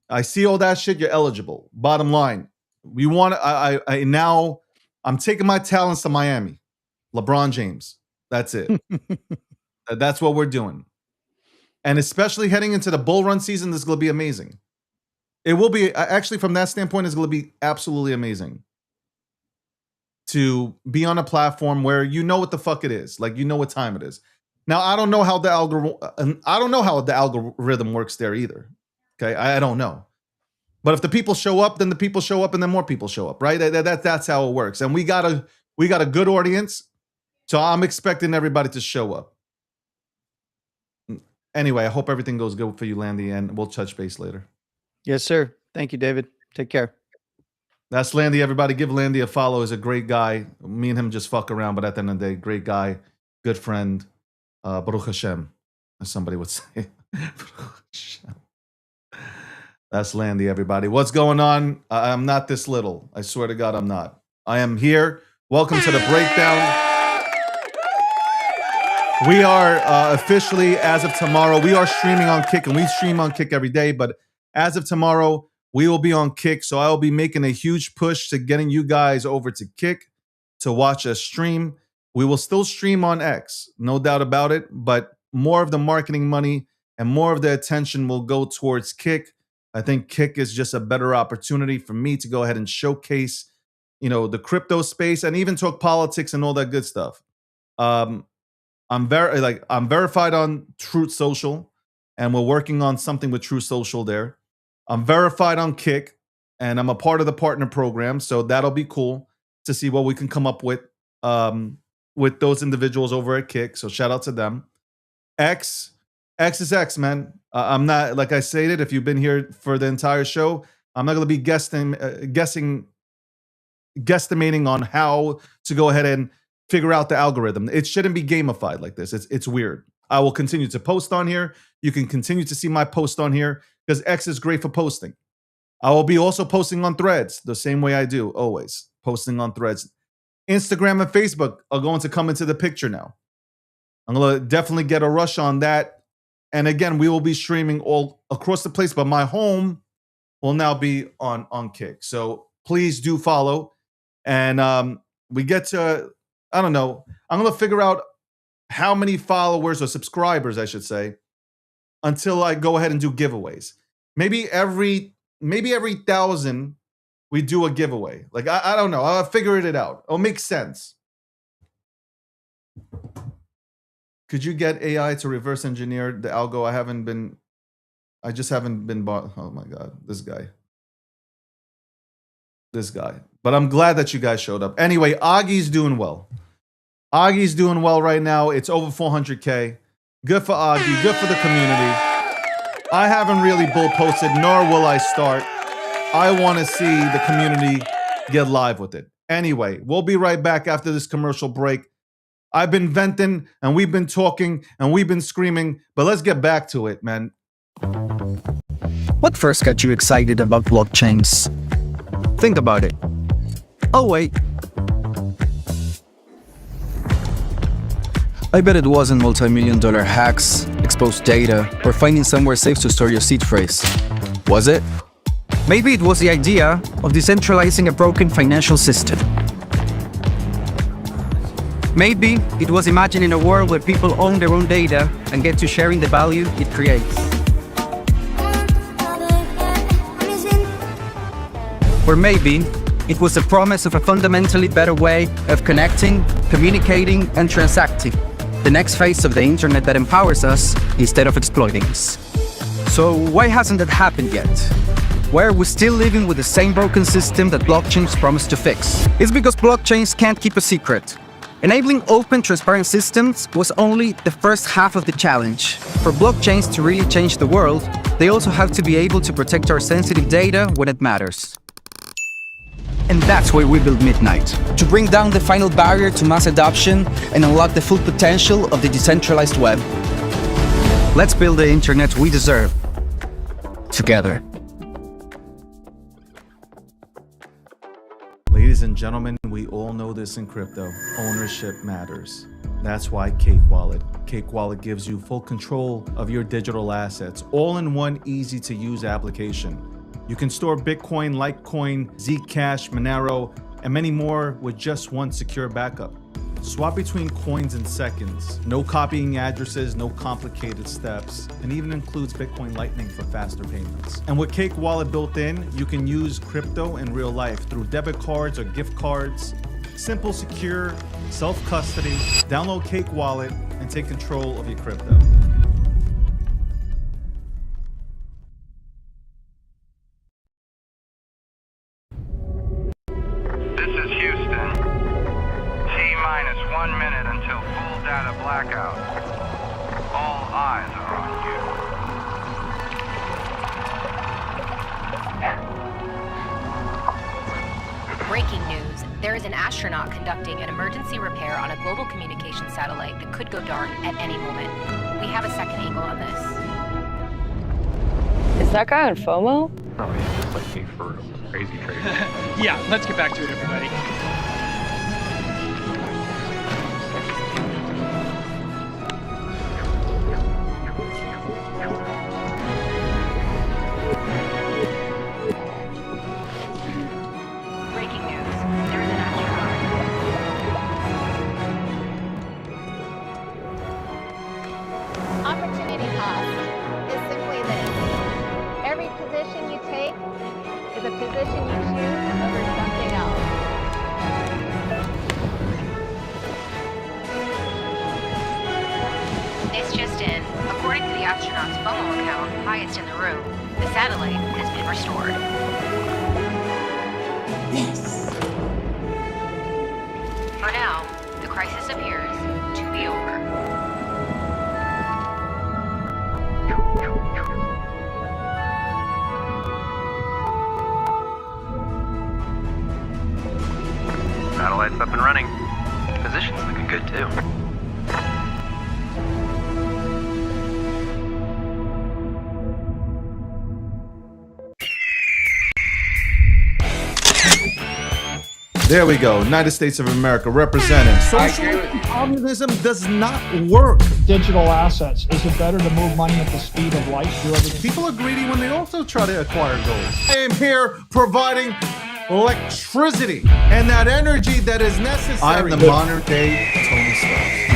I see all that shit. You're eligible. Bottom line, we want. I now. I'm taking my talents to Miami. LeBron James. That's it. That's what we're doing. And especially heading into the bull run season, this is going to be amazing. It will be, actually, from that standpoint, it's going to be absolutely amazing to be on a platform where you know what the fuck it is. Like, you know what time it is. Now, I don't know how the algorithm works there either. Okay, I don't know. But if the people show up, then the people show up, and then more people show up, right? That's how it works. And we got a good audience, so I'm expecting everybody to show up. Anyway, I hope everything goes good for you, Landy, and we'll touch base later. Yes, sir. Thank you, David. Take care. That's Landy, everybody. Give Landy a follow. He's a great guy. Me and him just fuck around, but at the end of the day, great guy, good friend. Baruch Hashem, as somebody would say. Baruch Hashem. That's Landy, everybody. What's going on? I'm not this little. I swear to God, I'm not. I am here. Welcome to the breakdown. We are officially, as of tomorrow, we are streaming on Kick, and we stream on Kick every day. But as of tomorrow, we will be on Kick. So I will be making a huge push to getting you guys over to Kick to watch us stream. We will still stream on X, no doubt about it. But more of the marketing money and more of the attention will go towards Kick. I think Kick is just a better opportunity for me to go ahead and showcase, the crypto space and even talk politics and all that good stuff. I'm verified on Truth Social, and we're working on something with Truth Social there. I'm verified on Kick, and I'm a part of the partner program, so that'll be cool to see what we can come up with those individuals over at Kick. So shout out to them. X is X, man. I'm not, like I stated, if you've been here for the entire show, I'm not going to be guesstimating on how to go ahead and figure out the algorithm. It shouldn't be gamified like this. It's weird. I will continue to post on here. You can continue to see my post on here because X is great for posting. I will be also posting on Threads the same way I do always, posting on Threads. Instagram and Facebook are going to come into the picture now. I'm going to definitely get a rush on that. And again, we will be streaming all across the place, but my home will now be on Kick. So please do follow. And we get to, I don't know, I'm going to figure out how many followers or subscribers, I should say, until I go ahead and do giveaways. Maybe every 1,000 we do a giveaway. Like, I don't know. I'll figure it out. It'll make sense. Could you get AI to reverse engineer the algo? I just haven't been bought. Oh my God, this guy. But I'm glad that you guys showed up. Anyway, Augie's doing well. Augie's doing well right now. It's over 400K. Good for Augie. Good for the community. I haven't really bull posted, nor will I start. I want to see the community get live with it. Anyway, we'll be right back after this commercial break. I've been venting, and we've been talking, and we've been screaming, but let's get back to it, man. What first got you excited about blockchains? Think about it. Oh, wait. I bet it wasn't multi-million-dollar hacks, exposed data, or finding somewhere safe to store your seed phrase. Was it? Maybe it was the idea of decentralizing a broken financial system. Maybe it was imagining a world where people own their own data and get to sharing the value it creates. Or maybe it was the promise of a fundamentally better way of connecting, communicating, and transacting. The next phase of the internet that empowers us instead of exploiting us. So why hasn't that happened yet? Why are we still living with the same broken system that blockchains promise to fix? It's because blockchains can't keep a secret. Enabling open, transparent systems was only the first half of the challenge. For blockchains to really change the world, they also have to be able to protect our sensitive data when it matters. And that's why we built Midnight, to bring down the final barrier to mass adoption and unlock the full potential of the decentralized web. Let's build the internet we deserve, together. Ladies and gentlemen, we all know this in crypto. Ownership matters. That's why Cake Wallet. Cake Wallet gives you full control of your digital assets, all in one easy-to-use application. You can store Bitcoin, Litecoin, Zcash, Monero, and many more with just one secure backup. Swap between coins in seconds. No copying addresses, no complicated steps, and even includes Bitcoin Lightning for faster payments. And with Cake Wallet built in, you can use crypto in real life through debit cards or gift cards. Simple, secure, self-custody. Download Cake Wallet and take control of your crypto. Blackout. All eyes are on you. Breaking news. There is an astronaut conducting an emergency repair on a global communication satellite that could go dark at any moment. We have a second angle on this. Is that guy on FOMO? Oh, yeah, just like me for crazy trading. Yeah, let's get back to it, everybody. Opportunity cost is simply this. Every position you take is a position you choose over something else. This just in. According to the astronaut's FOMO account, highest in the room, The satellite has been restored. For now, the crisis appears to be over. Satellite's up and running. Position's looking good too. There we go. United States of America representing. Social communism does not work. Digital assets. Is it better to move money at the speed of light? Do everything. People are greedy when they also try to acquire gold. I am here providing electricity and that energy that is necessary. I'm the modern day Tony Stark.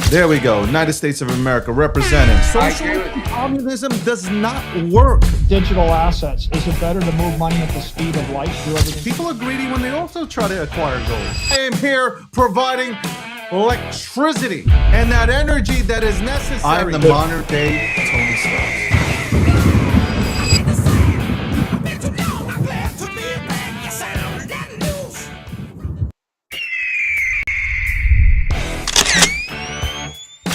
There we go. United States of America representing. Social communism does not work. Digital assets. Is it better to move money at the speed of light? Do everything. People are greedy when they also try to acquire gold. I am here providing electricity and that energy that is necessary. I'm the modern day Tony Stark.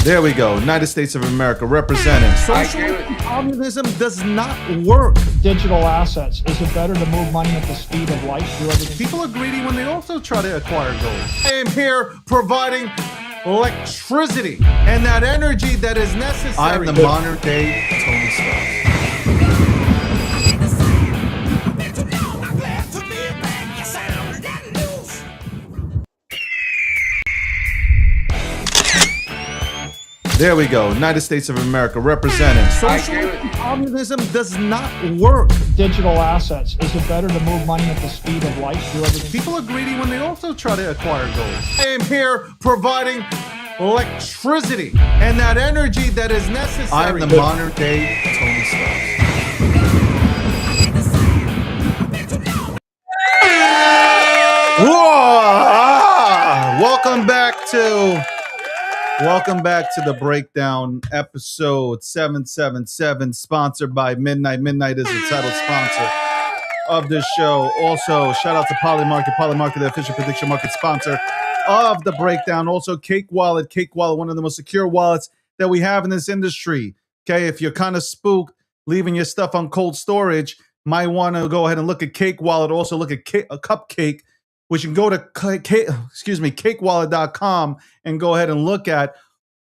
There we go. United States of America representing. Social communism does not work. Digital assets. Is it better to move money at the speed of light? Do everything. People are greedy when they also try to acquire gold. I am here providing electricity and that energy that is necessary. I'm the modern day Tony Stark. There we go. United States of America representing. Social communism does not work. Digital assets. Is it better to move money at the speed of light? Do everything. People are greedy when they also try to acquire gold. I am here providing electricity and that energy that is necessary. I'm the modern day Tony Stark. Welcome back to the Breakdown, episode 777, sponsored by Midnight. Midnight is the title sponsor of this show. Also, shout out to Polymarket. Polymarket, the official prediction market sponsor of the Breakdown. Also, Cake Wallet, one of the most secure wallets that we have in this industry. Okay, if you're kind of spooked, leaving your stuff on cold storage, might want to go ahead and look at Cake Wallet. Also, look at a Cupcake, which you can go to cakewallet.com and go ahead and look at.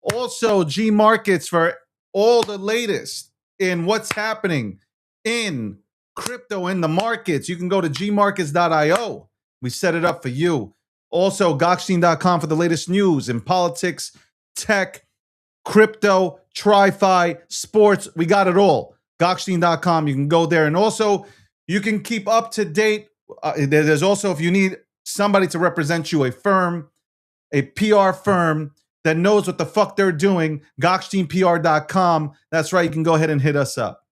Also, G Markets for all the latest in what's happening in crypto in the markets. You can go to gmarkets.io. We set it up for you. Also, Gokhshtein.com for the latest news in politics, tech, crypto, tri-fi, sports. We got it all. Gokhshtein.com. You can go there. And also, you can keep up to date. There's also, if you need somebody to represent you, a firm, a PR firm that knows what the fuck they're doing, GokhshteinPR.com. That's right. You can go ahead and hit us up.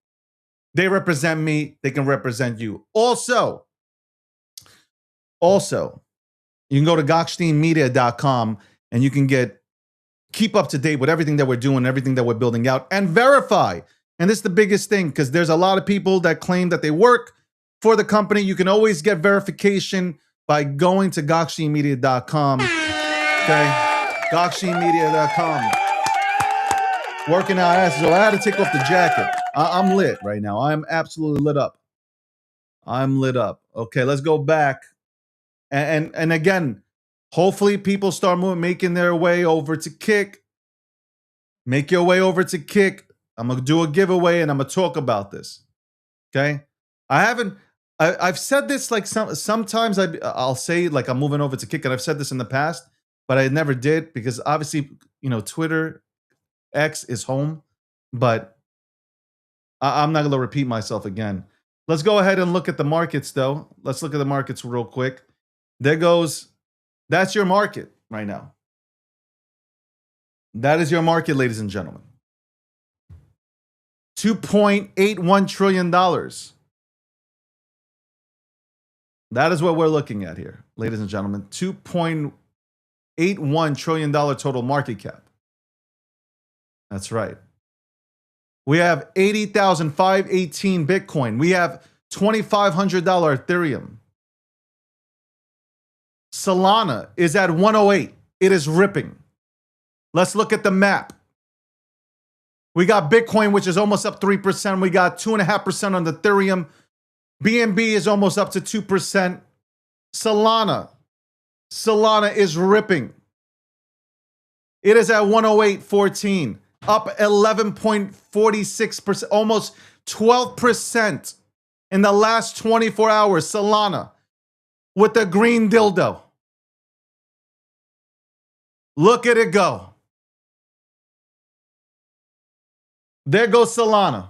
They represent me. They can represent you. Also, you can go to GokhshteinMedia.com and you can keep up to date with everything that we're doing, everything that we're building out, and verify. And this is the biggest thing, because there's a lot of people that claim that they work for the company. You can always get verification by going to GokhshteinMedia.com. Okay? GokhshteinMedia.com. Working our asses. So I had to take off the jacket. I'm lit right now. I'm absolutely lit up. I'm lit up. Okay, let's go back. And again, hopefully people start making their way over to Kick. Make your way over to Kick. I'm going to do a giveaway and I'm going to talk about this. Okay? I've said this like sometimes I'll say like I'm moving over to Kick, and I've said this in the past, but I never did because obviously, Twitter X is home, but I'm not going to repeat myself again. Let's go ahead and look at the markets though. Let's look at the markets real quick. That's your market right now. That is your market, ladies and gentlemen. $2.81 trillion. That is what we're looking at here, ladies and gentlemen. $2.81 trillion total market cap. That's right. We have 80,518 Bitcoin. We have $2,500 Ethereum. Solana is at 108. It is ripping. Let's look at the map. We got Bitcoin, which is almost up 3%. We got 2.5% on the Ethereum. BNB is almost up to 2%. Solana is ripping. It is at 108.14, up 11.46%, almost 12% in the last 24 hours. Solana with the green dildo. Look at it go. There goes Solana.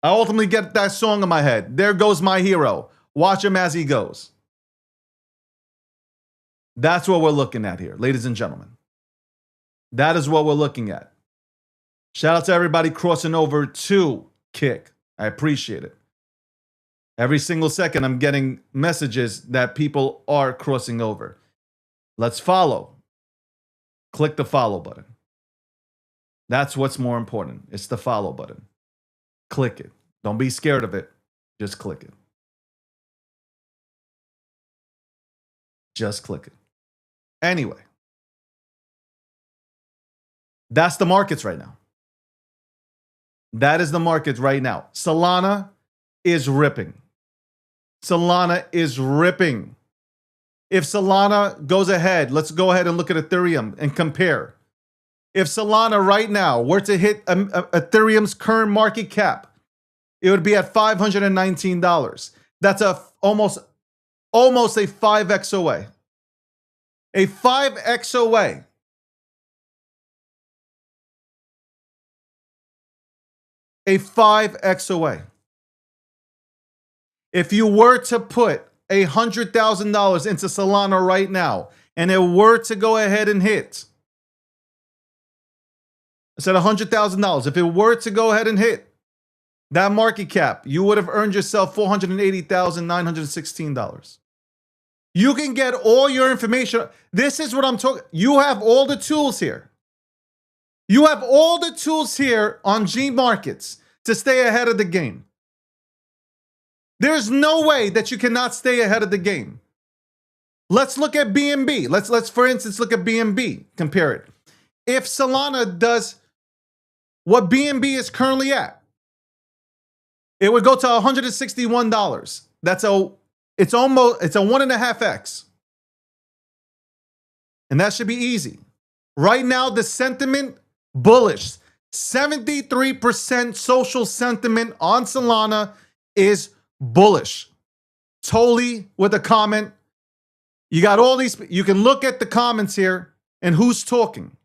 I ultimately get that song in my head. There goes my hero. Watch him as he goes. That's what we're looking at here, ladies and gentlemen. That is what we're looking at. Shout out to everybody crossing over to Kick. I appreciate it. Every single second, I'm getting messages that people are crossing over. Let's follow. Click the follow button. That's what's more important. It's the follow button. Click it. Don't be scared of it. Just click it. Just click it. Anyway, that's the markets right now. That is the markets right now. Solana is ripping. Solana is ripping. If Solana goes ahead, let's go ahead and look at Ethereum and compare. If Solana right now were to hit Ethereum's current market cap, it would be at $519. That's almost a 5x away. A 5x away. A 5x away. If you were to put $100,000 into Solana right now, and it were to go ahead and hit, I said $100,000. If it were to go ahead and hit that market cap, you would have earned yourself $480,916. You can get all your information. This is what I'm talking. You have all the tools here. You have all the tools here on G Markets to stay ahead of the game. There's no way that you cannot stay ahead of the game. Let's look at BNB. Let's for instance look at BNB. Compare it. If Solana does what BNB is currently at, it would go to $161. It's a 1.5x. And that should be easy. Right now, the sentiment, bullish. 73% social sentiment on Solana is bullish. Totally with a comment. You got all these, you can look at the comments here and who's talking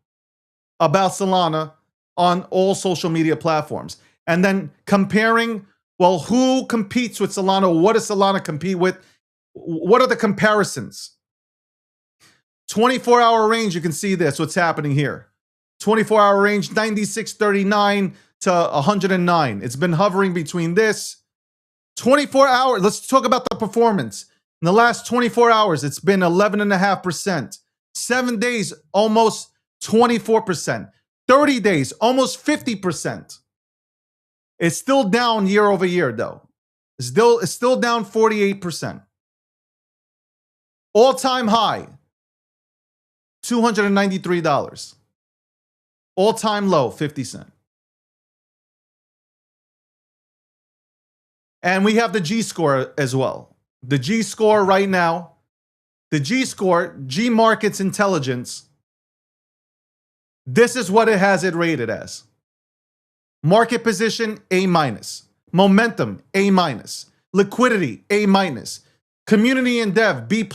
about Solana on all social media platforms. And then comparing, well, who competes with Solana? What does Solana compete with? What are the comparisons? 24-hour range, you can see this, what's happening here. 24-hour range, 96.39 to 109. It's been hovering between this. 24 hours, let's talk about the performance. In the last 24 hours, it's been 11.5%. 7 days, almost 24%. 30 days, almost 50%. It's still down year over year, though. It's still down 48%. All-time high, $293. All-time low, 50 cents. And we have the G-score as well. The G-score right now, the G-score, G Markets Intelligence, this is what it has it rated as. Market position, A-. Momentum, A-. Liquidity, A-. Community and dev, B+.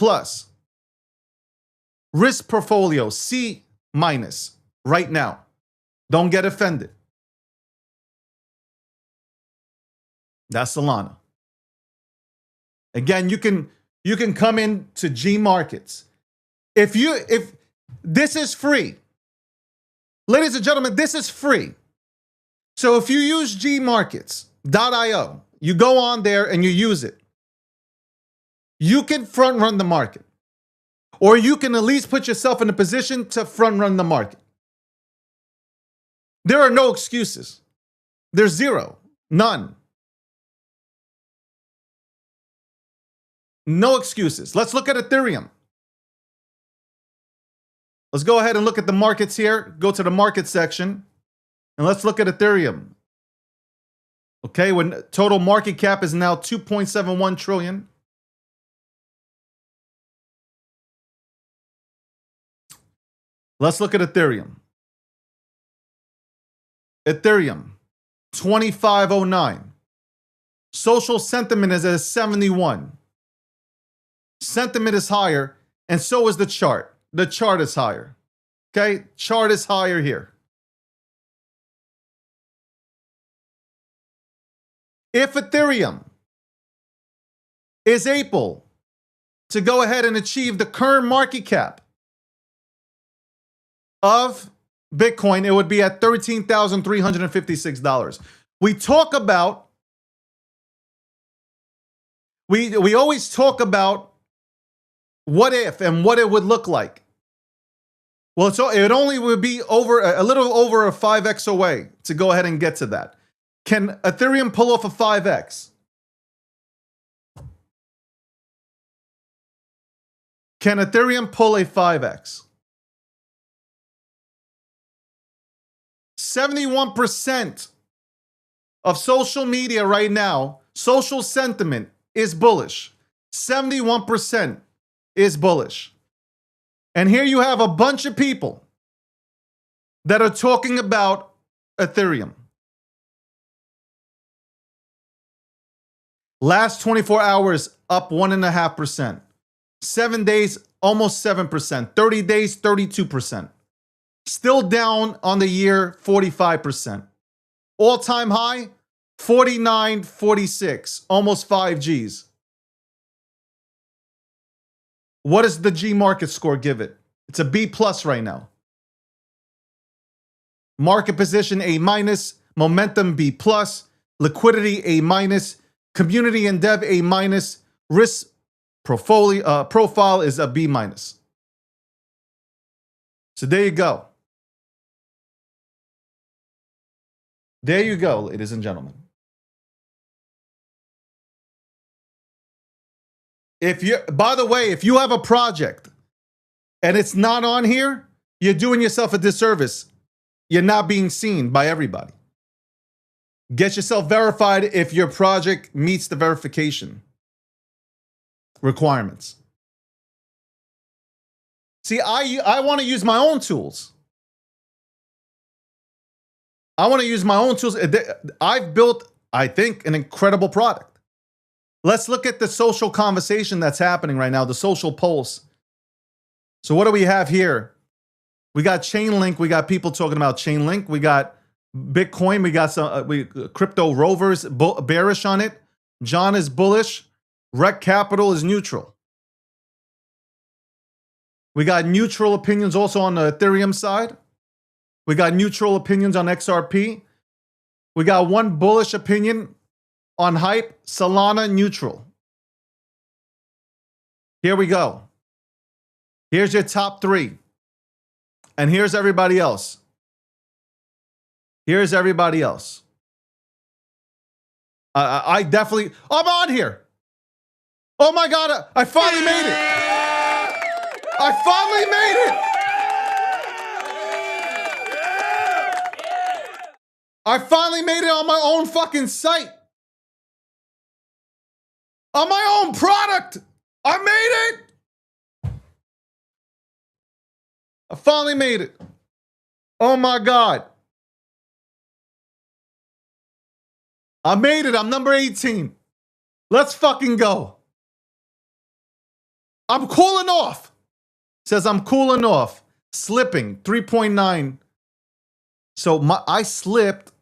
Risk portfolio, C- right now. Don't get offended. That's Solana. Again, you can come in to G Markets. If this is free. Ladies and gentlemen, this is free. So if you use gmarkets.io, you go on there and you use it. you can front run the market. Or you can at least put yourself in a position to front run the market. There are no excuses. There's zero. None. No excuses. Let's look at Ethereum. Let's go ahead and look at the markets here. Go to the market section. And let's look at Ethereum. Okay, when total market cap is now 2.71 trillion. Let's look at Ethereum. Ethereum, 2509. Social sentiment is at 71. Sentiment is higher, and so is the chart. The chart is higher. Okay, chart is higher here. If Ethereum is able to go ahead and achieve the current market cap of Bitcoin, it would be at $13,356. We talk about, we always talk about what if and what it would look like. Well, it only would be over a little over a 5x away to go ahead and get to that. Can Ethereum pull off a 5x? Can Ethereum pull a 5x? 71% of social media right now, social sentiment is bullish. 71% is bullish. And here you have a bunch of people that are talking about Ethereum. Last 24 hours, up 1.5%. 7 days, almost 7%. 30 days, 32%. Still down on the year, 45%. All-time high, 49.46, almost 5 Gs. What does the G market score give it? It's a B plus right now. Market position A minus, momentum B plus, liquidity A minus, community and dev A minus, risk profile is a B minus. So there you go. There you go, ladies and gentlemen. By the way, if you have a project and it's not on here, you're doing yourself a disservice. You're not being seen by everybody. Get yourself verified if your project meets the verification requirements. See, I want to use my own tools. I want to use my own tools. I've built, I think, an incredible product. Let's look at the social conversation that's happening right now, the social pulse. So what do we have here? We got Chainlink. We got people talking about Chainlink. We got Bitcoin. We got some crypto rovers bearish on it. John is bullish. Rec Capital is neutral. We got neutral opinions also on the Ethereum side. We got neutral opinions on XRP. We got one bullish opinion on Hype, Solana neutral. Here we go. Here's your top 3. And here's everybody else. Here's everybody else. I definitely, I'm on here. Oh my God, I finally made it. I finally made it. I finally made it on my own fucking site. On my own product. I made it. I finally made it. Oh my God. I made it. I'm number 18. Let's fucking go. I'm cooling off. Says I'm cooling off. Slipping. 3.9. So I slipped.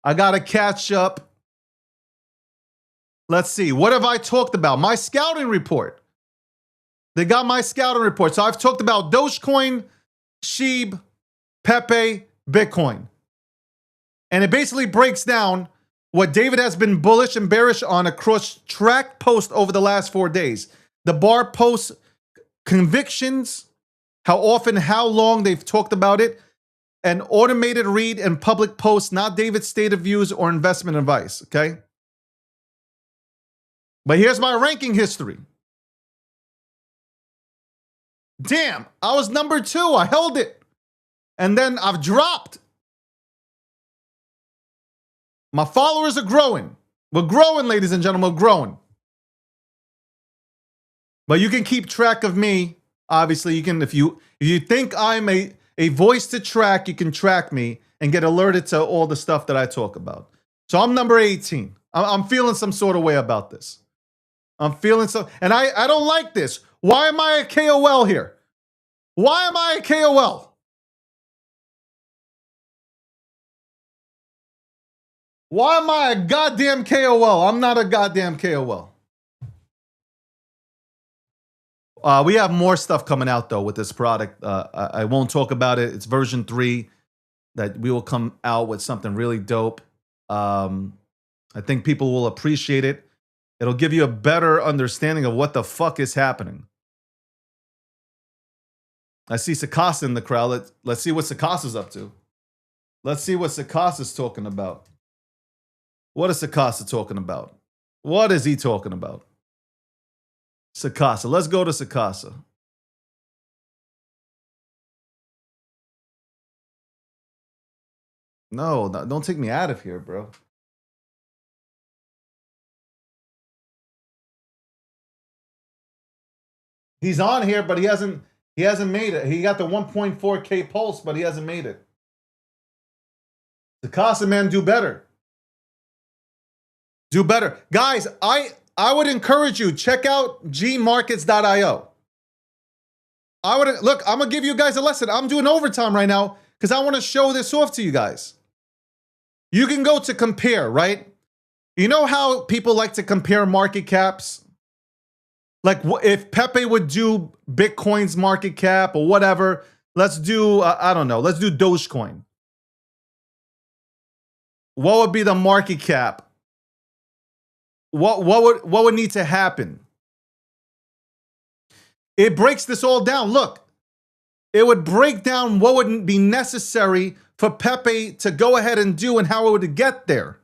I got to catch up. Let's see. What have I talked about? My scouting report. They got my scouting report. So I've talked about Dogecoin, Sheeb, Pepe, Bitcoin. And it basically breaks down what David has been bullish and bearish on across track post over the last 4 days. The bar posts convictions, how often, how long they've talked about it, and automated read and public posts, not David's state of views or investment advice, okay? But here's my ranking history. Damn, I was number 2. I held it. And then I've dropped. My followers are growing. We're growing, ladies and gentlemen, we're growing. But you can keep track of me. Obviously, you can, if you think I'm a voice to track, you can track me and get alerted to all the stuff that I talk about. So I'm number 18. I'm feeling some sort of way about this. I'm feeling some, and I don't like this. Why am I a KOL here? Why am I a KOL? Why am I a goddamn KOL? I'm not a goddamn KOL. We have more stuff coming out, though, with this product. I won't talk about it. It's version 3 that we will come out with something really dope. I think people will appreciate it. It'll give you a better understanding of what the fuck is happening. I see Sakasa in the crowd. Let's see what Sakasa's up to. Let's see what Sakasa's talking about. What is Sakasa talking about? What is he talking about? Sakasa. Let's go to Sakasa. No, don't take me out of here, bro. He's on here, but he hasn't made it. He got the 1.4K pulse, but he hasn't made it. Sakasa, man, do better. Do better. Guys, I would encourage you, check out gmarkets.io. Look, I'm going to give you guys a lesson. I'm doing overtime right now because I want to show this off to you guys. You can go to compare, right? You know how people like to compare market caps? Like if Pepe would do Bitcoin's market cap or whatever, let's do, I don't know, let's do Dogecoin. What would be the market cap? What would need to happen? It breaks this all down. Look, it would break down what would be necessary for Pepe to go ahead and do and how it would get there.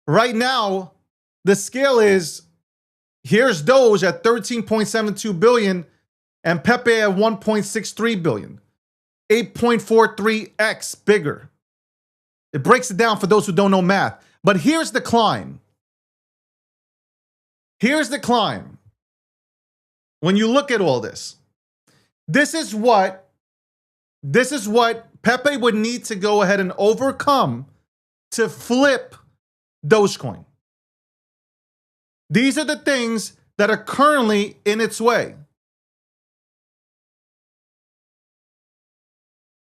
Right now, the scale is, here's Doge at 13.72 billion and Pepe at 1.63 billion. 8.43x bigger. It breaks it down for those who don't know math. But here's the climb. Here's the climb. When you look at all this, this is what Pepe would need to go ahead and overcome to flip Dogecoin. These are the things that are currently in its way.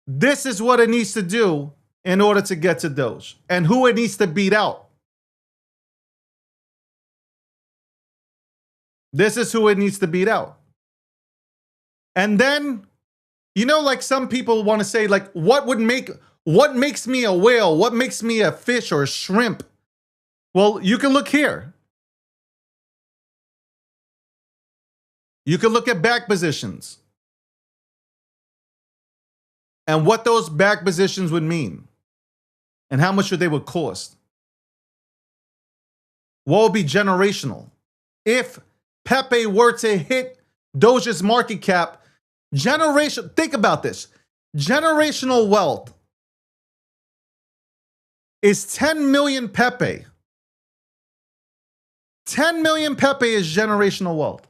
This is what it needs to do in order to get to Doge and who it needs to beat out. This is who it needs to beat out. And then, you know, like some people want to say, like, what makes me a whale? What makes me a fish or a shrimp? Well, you can look here. You can look at back positions and what those back positions would mean and how much they would cost. What would be generational? If Pepe were to hit Doge's market cap, think about this. Generational wealth is 10 million Pepe. 10 million Pepe is generational wealth.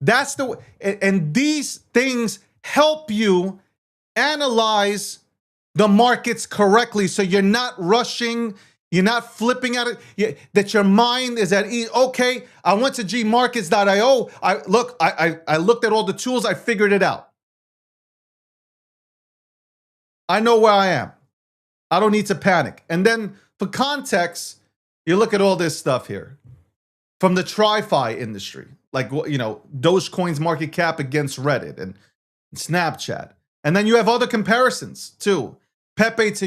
That's the, and these things help you analyze the markets correctly, so you're not rushing, you're not flipping at it, that your mind is at ease. Okay, I went to gmarkets.io. I looked at all the tools, I figured it out. I know where I am. I don't need to panic. And then for context, you look at all this stuff here from the TriFi industry. like Dogecoin's market cap against Reddit and Snapchat, and then you have other comparisons too. Pepe to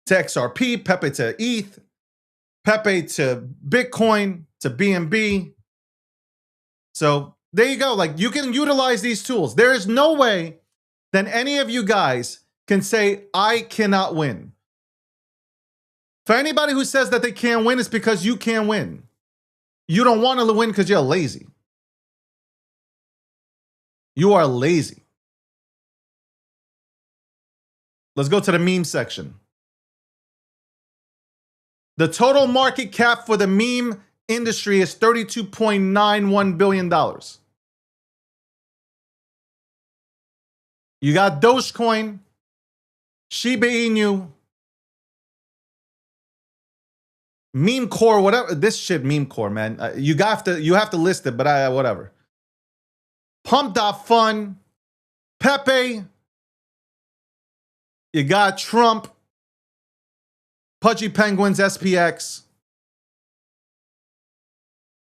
XRP, Pepe to ETH, Pepe to Bitcoin to BNB. So there you go. Like, you can utilize these tools. There is no way that any of you guys can say, I cannot win. For anybody who says that they can't win, it's because you can't win. You don't want to win because you're lazy. You are lazy. Let's go to the meme section. The total market cap for the meme industry is $32.91 billion. You got Dogecoin, Shiba Inu, Meme Core, whatever. This shit, Meme Core, man. You have to list it, but whatever. Pump.fun, Pepe. You got Trump, Pudgy Penguins, SPX.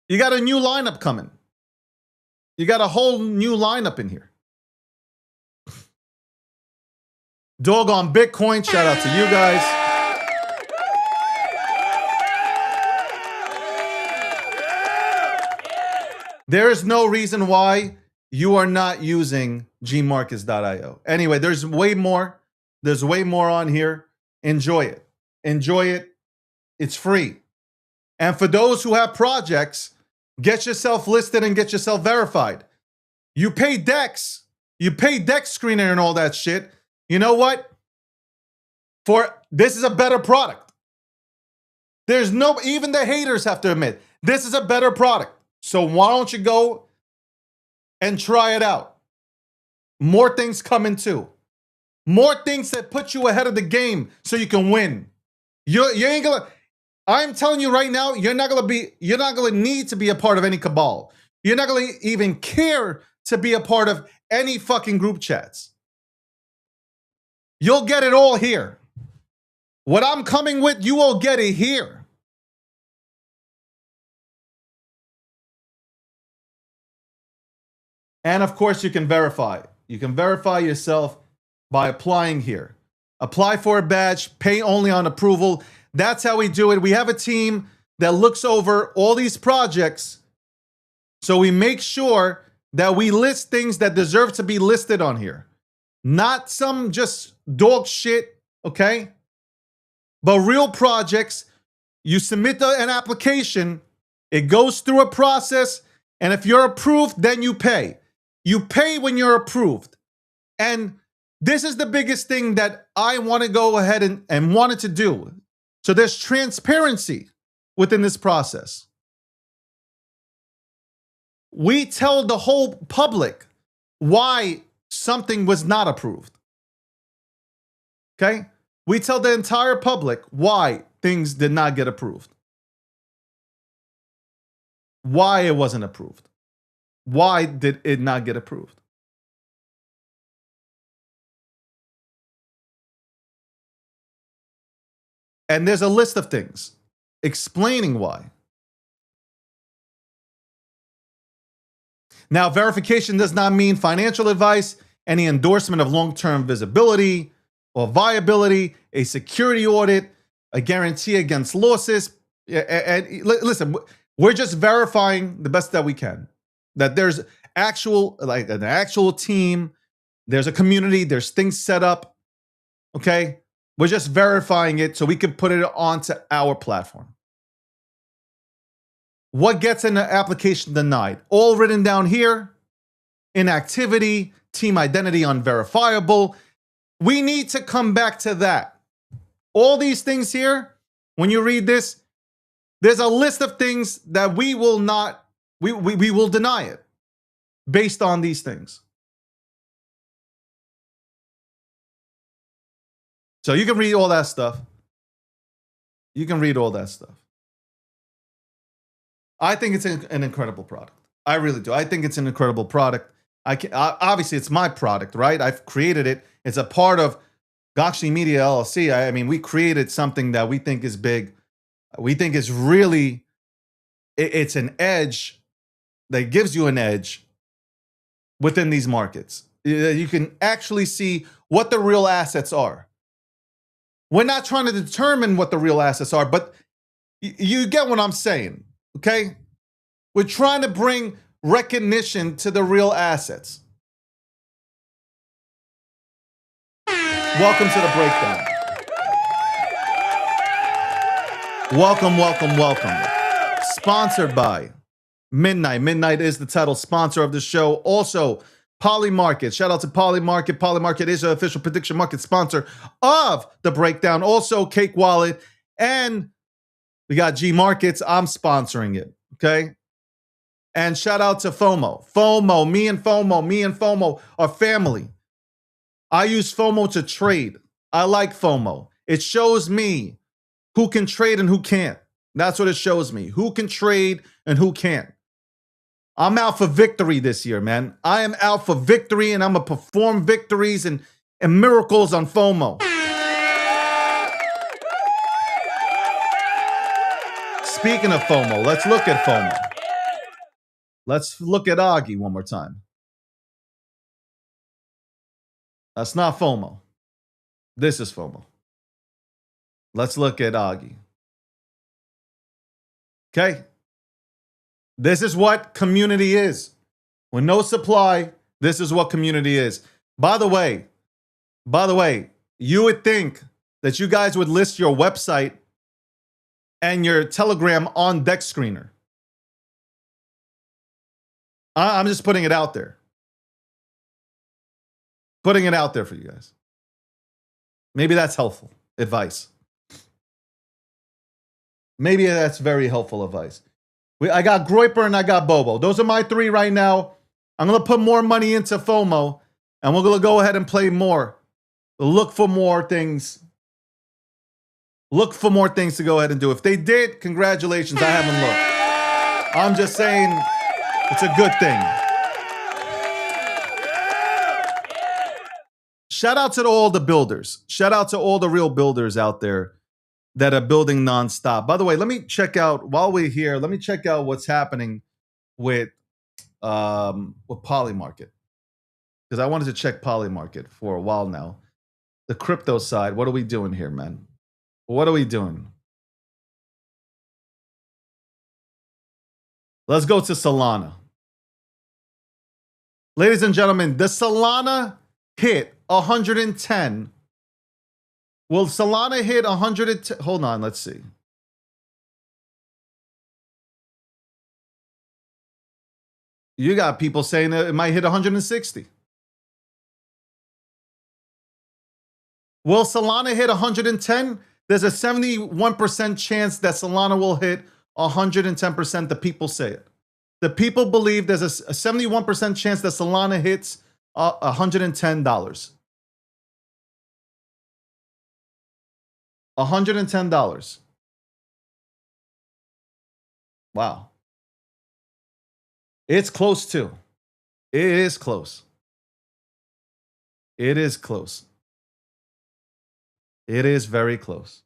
You got a new lineup coming. You got a whole new lineup in here. Dog on Bitcoin. Shout out to you guys. There is no reason why you are not using gmarkets.io. Anyway, there's way more. There's way more on here. Enjoy it. Enjoy it. It's free. And for those who have projects, get yourself listed and get yourself verified. You pay Dex. You pay Dex Screener and all that shit. You know what? This is a better product. There's no, even the haters have to admit, this is a better product. So why don't you go and try it out? More things coming too. More things that put you ahead of the game so you can win. You ain't gonna, I'm telling you right now, you're not gonna need to be a part of any cabal. You're not gonna even care to be a part of any fucking group chats. You'll get it all here. What I'm coming with, you will get it here. And of course, you can verify. You can verify yourself by applying here. Apply for a badge, pay only on approval. That's how we do it. We have a team that looks over all these projects. So we make sure that we list things that deserve to be listed on here. Not some just dog shit, okay? But real projects. You submit an application, it goes through a process, and if you're approved, then you pay. You pay when you're approved. And this is the biggest thing that I want to go ahead and wanted to do. So there's transparency within this process. We tell the whole public why something was not approved. Okay? We tell the entire public why things did not get approved. Why it wasn't approved. Why did it not get approved? And there's a list of things explaining why. Now, verification does not mean financial advice, any endorsement of long-term visibility or viability, a security audit, a guarantee against losses. And listen, we're just verifying the best that we can. That there's an actual team, there's a community, there's things set up, okay? We're just verifying it so we can put it onto our platform. What gets an application denied? All written down here. Inactivity, team identity unverifiable. We need to come back to that. All these things here, when you read this, there's a list of things that we will not, we will deny it based on these things. So you can read all that stuff. You can read all that stuff. I think it's an incredible product. I really do. I think it's an incredible product. Obviously, it's my product, right? I've created it. It's a part of Gokshi Media LLC. I mean, we created something that we think is big. We think is really, it's an edge that gives you an edge within these markets. You can actually see what the real assets are. We're not trying to determine what the real assets are, but you get what I'm saying, okay? We're trying to bring recognition to the real assets. Welcome to the breakdown. Welcome, welcome, welcome. Sponsored by Midnight. Midnight is the title sponsor of the show. Also, Polymarket. Shout out to Polymarket. Polymarket is the official prediction market sponsor of the breakdown. Also, Cake Wallet. And we got G Markets. I'm sponsoring it. Okay. And shout out to FOMO. FOMO. Me and FOMO are family. I use FOMO to trade. I like FOMO. It shows me who can trade and who can't. That's what it shows me. Who can trade and who can't. I'm out for victory this year, man. I am out for victory, and I'm going to perform victories and miracles on FOMO. Speaking of FOMO, let's look at FOMO. Let's look at Augie one more time. That's not FOMO. This is FOMO. Let's look at Augie. Okay. This is what community is. With no supply, this is what community is. By the way, you would think that you guys would list your website and your Telegram on Deck Screener. I'm just putting it out there. Putting it out there for you guys. Maybe that's helpful advice. Maybe that's very helpful advice. I got Groyper and I got Bobo. Those are my three right now. I'm going to put more money into FOMO, and we're going to go ahead and play more. Look for more things. Look for more things to go ahead and do. If they did, congratulations. I haven't looked. I'm just saying it's a good thing. Shout out to all the builders. Shout out to all the real builders out there that are building nonstop. By the way, let me check out, while we're here, let me check out what's happening with Polymarket. Because I wanted to check Polymarket for a while now. The crypto side, what are we doing here, man? What are we doing? Let's go to Solana. Ladies and gentlemen, the Solana hit 110. Will Solana hit 110? Hold on, let's see. You got people saying that it might hit 160. Will Solana hit 110? There's a 71% chance that Solana will hit 110%. The people say it. The people believe there's a 71% chance that Solana hits $110. $110. Wow. It's close too. It is close. It is close. It is very close.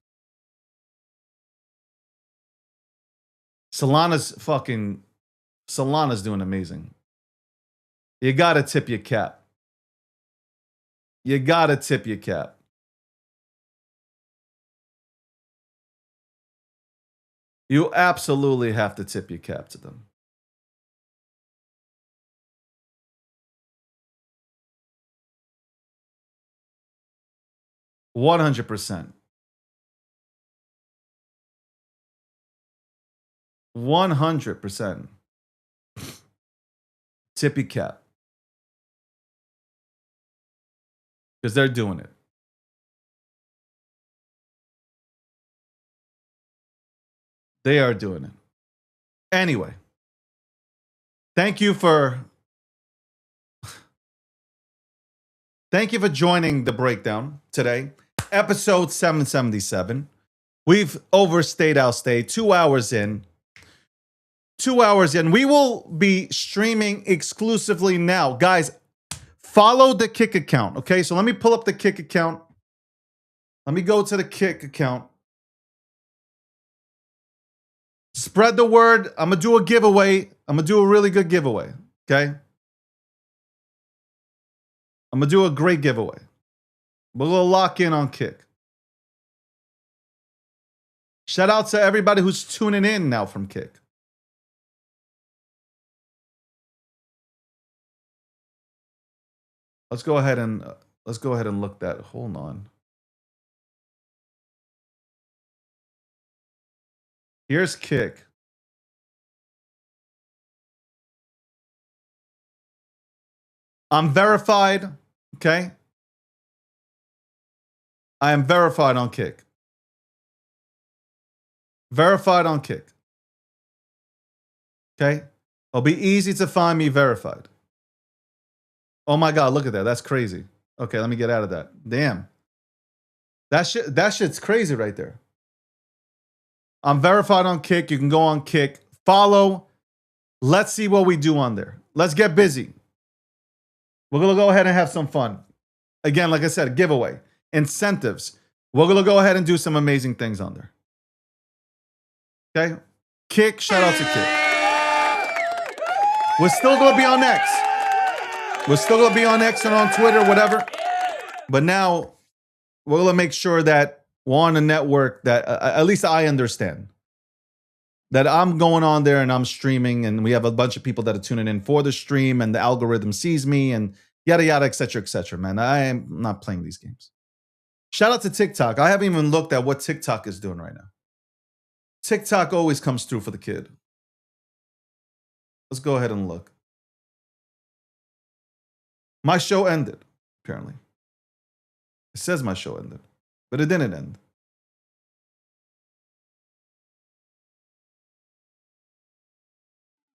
Solana's doing amazing. You gotta tip your cap. You gotta tip your cap. You absolutely have to tip your cap to them. $100%. 100%. Tip your cap. Because they're doing it. They are doing it. Anyway, thank you for joining the breakdown today. Episode 777. We've overstayed our stay. 2 hours in. 2 hours in. We will be streaming exclusively now. Guys, follow the Kick account. Okay, so let me pull up the Kick account. Let me go to the Kick account. Spread the word. I'm going to do a giveaway. I'm gonna do a really good giveaway. Okay. I'm gonna do a great giveaway. We're gonna lock in on Kick. Shout out to everybody who's tuning in now from Kick. Let's go ahead and look that. Hold on. Here's Kick. I'm verified. Okay. I am verified on Kick. Verified on Kick. Okay. It'll be easy to find me verified. Oh my God, look at that. That's crazy. Okay, let me get out of that. Damn. That shit's crazy right there. I'm verified on Kick. You can go on Kick. Follow. Let's see what we do on there. Let's get busy. We're going to go ahead and have some fun. Again, like I said, giveaway. Incentives. We're going to go ahead and do some amazing things on there. Okay? Kick. Shout out to Kick. We're still going to be on X. We're still going to be on X and on Twitter, whatever. But now we're going to make sure that we're on a network that at least I understand. That I'm going on there and I'm streaming and we have a bunch of people that are tuning in for the stream and the algorithm sees me and yada, yada, et cetera, man. I am not playing these games. Shout out to TikTok. I haven't even looked at what TikTok is doing right now. TikTok always comes through for the kid. Let's go ahead and look. My show ended, apparently. It says my show ended, but it didn't end.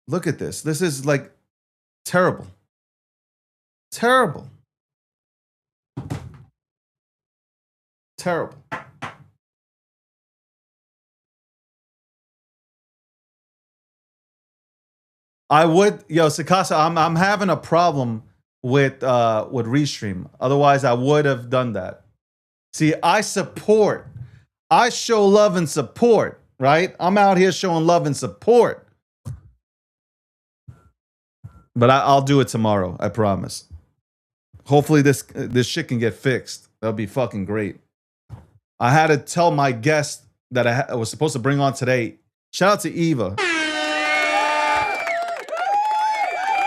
Look at this. This is like terrible. Terrible. Terrible. I would, Sakasa, I'm having a problem with Restream. Otherwise, I would have done that. See, I show love and support, right? I'm out here showing love and support. But I'll do it tomorrow, I promise. Hopefully this shit can get fixed. That'll be fucking great. I had to tell my guest that I was supposed to bring on today. Shout out to Eva.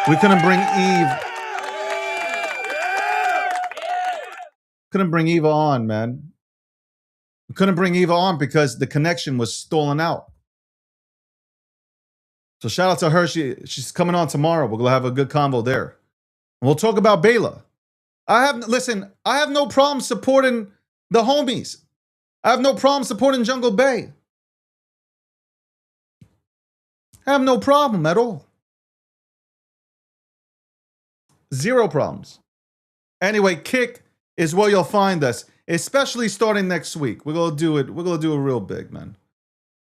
We couldn't bring Eve. Couldn't bring Eva on, man. We couldn't bring Eva on because the connection was stolen out. So shout out to her. She's coming on tomorrow. We're gonna have a good combo there. And we'll talk about Bela. I have no problem supporting the homies. I have no problem supporting Jungle Bay. I have no problem at all. Zero problems. Anyway, Kick is where you'll find us, especially starting next week. We're gonna do it. We're gonna do it real big, man.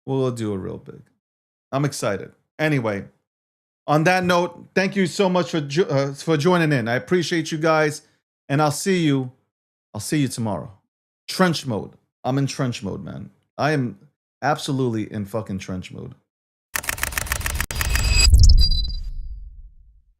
We're gonna do it real big. I'm excited. Anyway, on that note, thank you so much for joining in. I appreciate you guys, and I'll see you tomorrow. Trench mode. I'm in trench mode, man. I am absolutely in fucking trench mode.